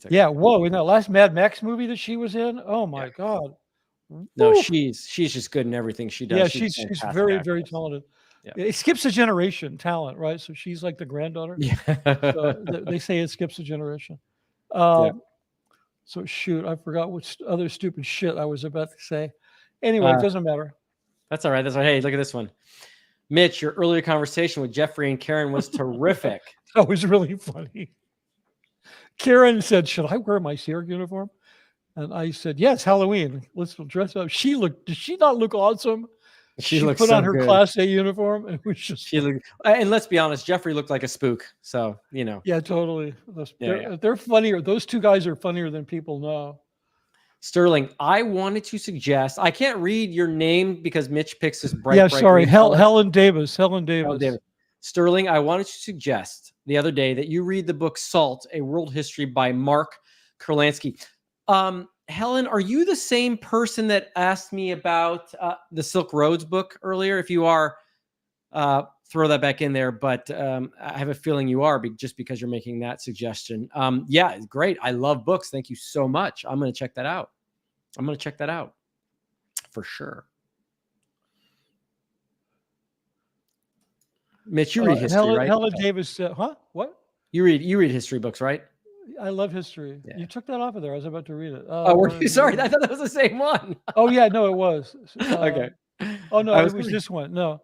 Yeah. Whoa, in that last Mad Max movie that she was in. Oh my God. No, Woo. she's just good in everything she does. Yeah, she's very, very talented. Yeah. It skips a generation talent, right? So she's like the granddaughter. Yeah. So they say it skips a generation. So shoot, I forgot what other stupid shit I was about to say. Anyway, it doesn't matter. That's all right. That's all right. Hey, look at this one. Mitch, your earlier conversation with Jeffrey and Karen was terrific. That was really funny. Karen said, "Should I wear my Sierra uniform?" And I said, "Yes, Halloween. Let's dress up." Did she not look awesome? She looks put so on her good. Class A uniform, and it was just and let's be honest, Jeffrey looked like a spook. So, you know. Yeah, totally. They're funnier. Those two guys are funnier than people know. Sterling, I wanted to suggest, I can't read your name because Mitch picks this bright. Yeah, bright sorry. green color. Helen Davis. Helen Davis. Sterling, I wanted to suggest the other day that you read the book Salt, A World History by Mark Kurlansky. Helen, are you the same person that asked me about the Silk Roads book earlier? If you are, throw that back in there. But I have a feeling you are just because you're making that suggestion. Yeah, great. I love books. Thank you so much. I'm going to check that out. For sure. Mitch, you read history, right? Helen Davis. What? You read history books, right? I love history. Yeah. You took that off of there. I was about to read it. Oh, were you? Sorry, I thought that was the same one. Oh yeah, no, it was. Okay. Oh no, it was this one. No,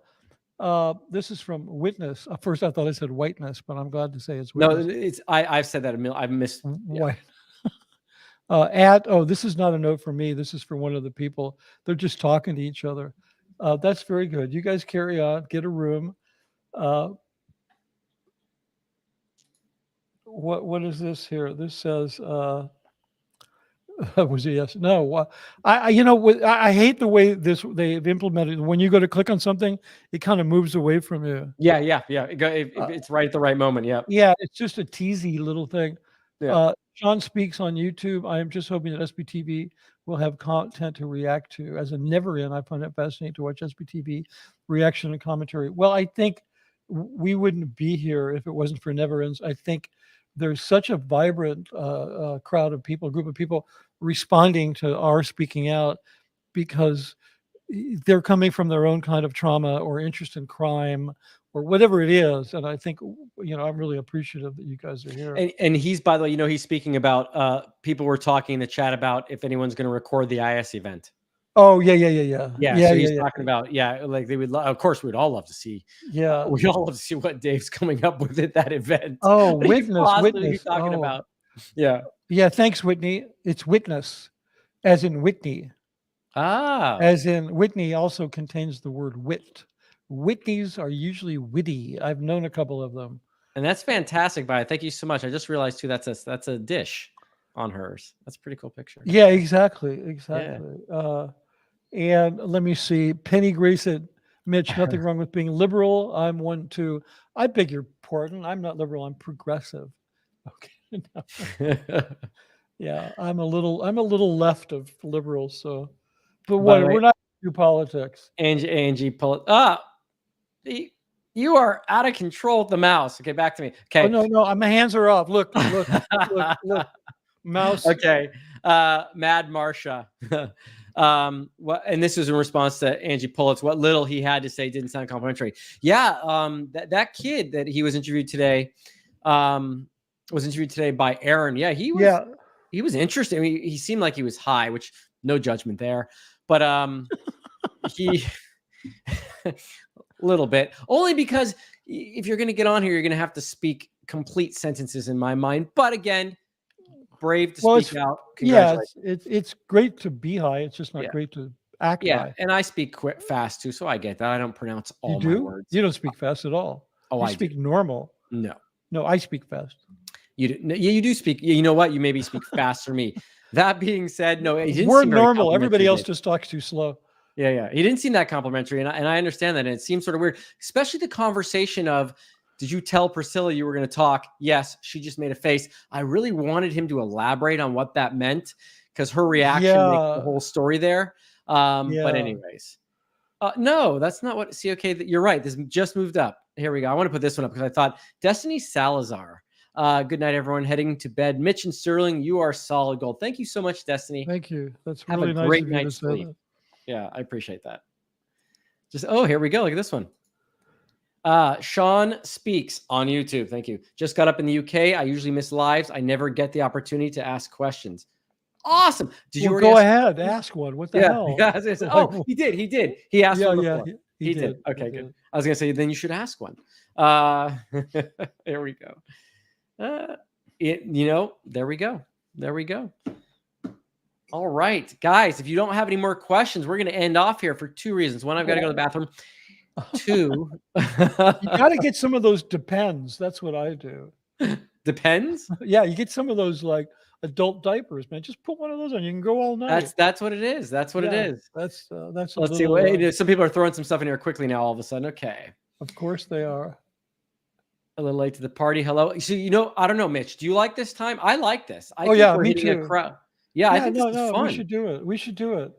this is from Witness. At first, I thought I said whiteness, but I'm glad to say it's Witness. No, it's I've said that a million. I've missed. White. This is not a note for me. This is for one of the people. They're just talking to each other. That's very good. You guys carry on. Get a room. What is this here? This says, was it yes? No. I hate the way they've implemented. When you go to click on something, it kind of moves away from you. Yeah. It's right at the right moment. Yeah. Yeah, it's just a teasy little thing. Yeah. Sean Speaks on YouTube. I am just hoping that SBTV will have content to react to. As a never in, I find it fascinating to watch SBTV reaction and commentary. Well, I think we wouldn't be here if it wasn't for Never Ends. I think there's such a vibrant crowd of people, group of people responding to our speaking out because they're coming from their own kind of trauma or interest in crime or whatever it is. And I think, I'm really appreciative that you guys are here. And he's, by the way, he's speaking about people were talking in the chat about if anyone's going to record the IS event. Oh, yeah. So he's talking about, like they would, of course, we'd all love to see. Yeah. We'd all love to see what Dave's coming up with at that event. Oh, What are you witness. possibly talking about? Yeah. Yeah. Thanks, Whitney. It's witness, as in Whitney. As in Whitney also contains the word wit. Whitneys are usually witty. I've known a couple of them. And that's fantastic, Bia. Thank you so much. I just realized too that's a dish on hers. That's a pretty cool picture. Yeah, exactly. Yeah. And let me see. Penny Grace said, Mitch, nothing wrong with being liberal. I'm one too. I beg your pardon. I'm not liberal. I'm progressive. Okay. Yeah, I'm a little left of liberals. So, but what? We're not do politics. Angie, pull it. You are out of control with the mouse. Okay, back to me. Okay. Oh, no, my hands are off. Look. Mouse. Okay. Mad Marsha. And this is in response to Angie Pulitz. What little he had to say didn't sound complimentary. Yeah. That kid that he was interviewed today, by Aaron. Yeah, he was interesting. I mean, he seemed like he was high, which no judgment there, but he a little bit, only because if you're going to get on here, you're going to have to speak complete sentences in my mind. But again, brave to speak out. Yeah, it's great to be high. It's just not great to act high. And I speak fast too, so I get that. I don't pronounce all my words. You don't speak fast at all. Oh, I speak normal. No, I speak fast. You do. You do speak. You know what? You maybe speak faster than me. That being said, no, he didn't we're seem very normal. Everybody else just talks too slow. Yeah. He didn't seem that complimentary, and I understand that. And it seems sort of weird, especially the conversation of, did you tell Priscilla you were going to talk? Yes, she just made a face. I really wanted him to elaborate on what that meant because her reaction makes the whole story there. But anyways, no, that's not what. See, okay, you're right. This just moved up. Here we go. I want to put this one up because I thought Destiny Salazar. Good night, everyone. Heading to bed. Mitch and Sterling, you are solid gold. Thank you so much, Destiny. Thank you. That's really nice. Have a great night's sleep. Yeah, I appreciate that. Here we go. Look at this one. Sean Speaks on YouTube. Thank you. Just got up in the UK. I usually miss lives. I never get the opportunity to ask questions. Awesome. Did you go ahead? Ask one. What the hell? Yeah. He did. He asked one before. He did. Okay, good. I was going to say, then you should ask one. There we go. There we go. All right, guys, if you don't have any more questions, we're going to end off here for two reasons. One, I've got to go to the bathroom. Two, you got to get some of those Depends. That's what I do. Depends? Yeah, you get some of those like adult diapers, man. Just put one of those on. You can go all night. That's what it is. That's what it is. That's. Let's see. Wait, some people are throwing some stuff in here quickly now. All of a sudden, okay. Of course they are. A little late to the party. Hello. So I don't know, Mitch. Do you like this time? I like this. I think we're me too. A crowd. Yeah, I think this is fun. We should do it.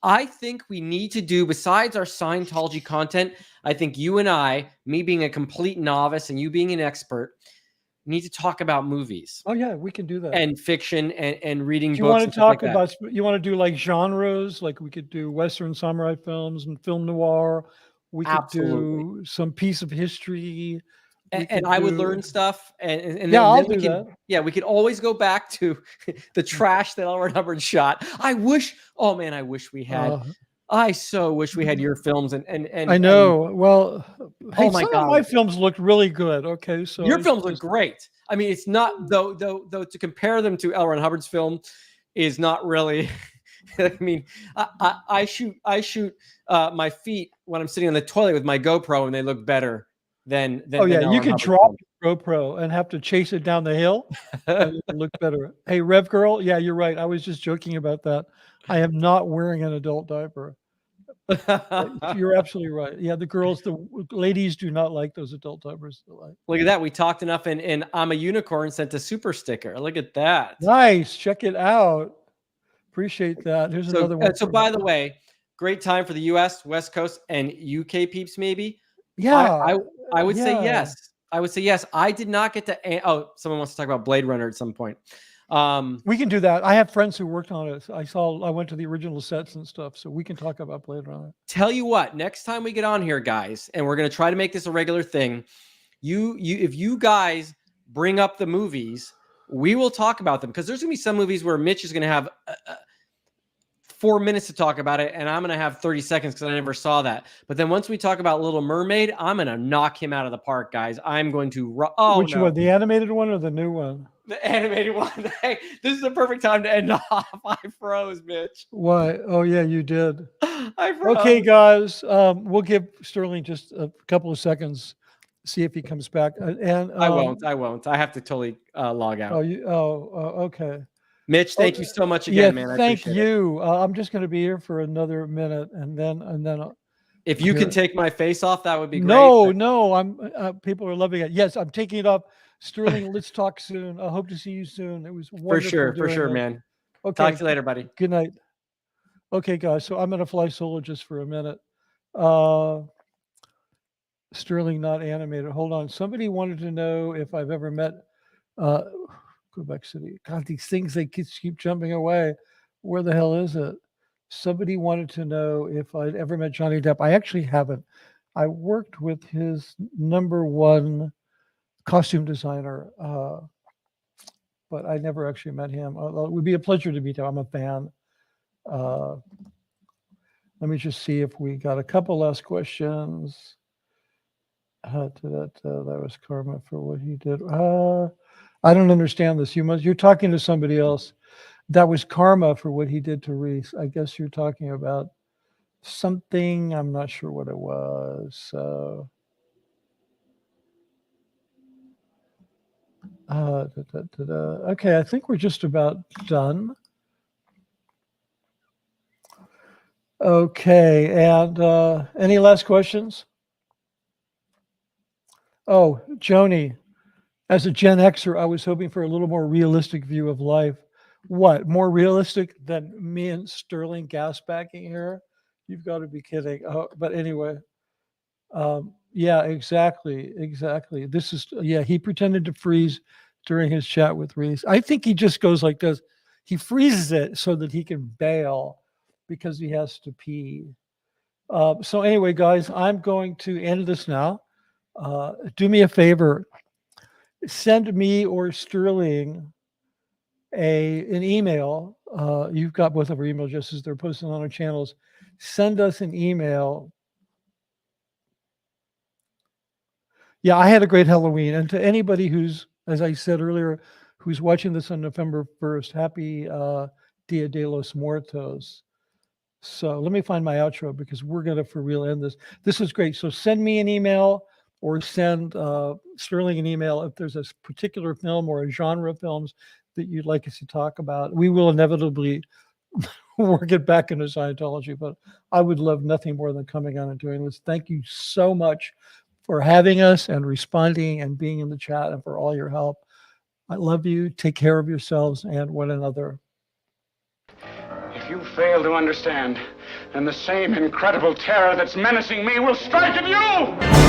I think we need to do, besides our Scientology content, I think you and I, me being a complete novice and you being an expert, need to talk about movies. Oh yeah, we can do that. And fiction and reading books. You want to talk about? You want to do like genres? Like we could do Western samurai films and film noir. We could do some piece of history. And I would learn stuff, and then we can. Yeah, we could always go back to the trash that L. Ron Hubbard shot. I wish we had. I so wish we had your films and I know. My God, my films looked really good. Okay, so your films look great. I mean, it's not though to compare them to L. Ron Hubbard's film is not really. I mean, I shoot my feet when I'm sitting on the toilet with my GoPro, and they look better. Than you can drop your GoPro and have to chase it down the hill and it look better. Hey, Rev Girl, yeah, you're right. I was just joking about that. I am not wearing an adult diaper. You're absolutely right. Yeah, the ladies do not like those adult diapers. Look at that. We talked enough, and I'm a unicorn sent a super sticker. Look at that. Nice. Check it out. Appreciate that. Here's So, another one. so by the way, great time for the U.S., West Coast, and UK peeps. Maybe. Yeah. I would say yeah. yes. I would say yes. I did not get to. Oh, someone wants to talk about Blade Runner at some point. We can do that. I have friends who worked on it. I went to the original sets and stuff, so we can talk about Blade Runner. Tell you what, next time we get on here, guys, and we're going to try to make this a regular thing. If you guys bring up the movies, we will talk about them, because there's going to be some movies where Mitch is going to have 4 minutes to talk about it, and I'm going to have 30 seconds because I never saw that. But then once we talk about Little Mermaid, I'm going to knock him out of the park, guys. I'm going to. Which one? The animated one or the new one? The animated one. Hey, this is the perfect time to end off. I froze, Mitch. Why? Oh yeah, you did. I froze. Okay, guys. We'll give Sterling just a couple of seconds, see if he comes back. And I won't. I have to totally log out. Okay. Mitch, thank you so much again, man. I thank appreciate you. I'm just going to be here for another minute, and then if you can take my face off, that would be great. No, I'm. People are loving it. Yes, I'm taking it off. Sterling, let's talk soon. I hope to see you soon. It was wonderful. For sure, man. Okay. Talk to you later, buddy. Good night. Okay, guys. So I'm going to fly solo just for a minute. Sterling, not animated. Hold on. Somebody wanted to know if I've ever met Quebec City. God, these things, they keep jumping away. Where the hell is it? Somebody wanted to know if I'd ever met Johnny Depp. I actually haven't. I worked with his #1 costume designer, but I never actually met him. It would be a pleasure to meet him. I'm a fan. Let me just see if we got a couple last questions. That was karma for what he did. I don't understand this. You're talking to somebody else. That was karma for what he did to Reese. I guess you're talking about something. I'm not sure what it was. Okay, I think we're just about done. Okay, and any last questions? Oh, Joni, as a Gen Xer, I was hoping for a little more realistic view of life. What, more realistic than me and Sterling gasbacking here? You've got to be kidding. But anyway, yeah, exactly. This is, he pretended to freeze during his chat with Reese. I think he just goes like this. He freezes it so that he can bail because he has to pee. So anyway, guys, I'm going to end this now. Do me a favor. Send me or Sterling an email. You've got both of our email addresses. They're posted on our channels. Send us an email. Yeah, I had a great Halloween. And to anybody who's, as I said earlier, who's watching this on November 1st, happy Dia de los Muertos. So let me find my outro because we're going to for real end this. This is great. So send me an email or send Sterling an email if there's a particular film or a genre of films that you'd like us to talk about. We will inevitably work it back into Scientology, but I would love nothing more than coming on and doing this. Thank you so much for having us and responding and being in the chat and for all your help. I love you. Take care of yourselves and one another. If you fail to understand, then the same incredible terror that's menacing me will strike at you!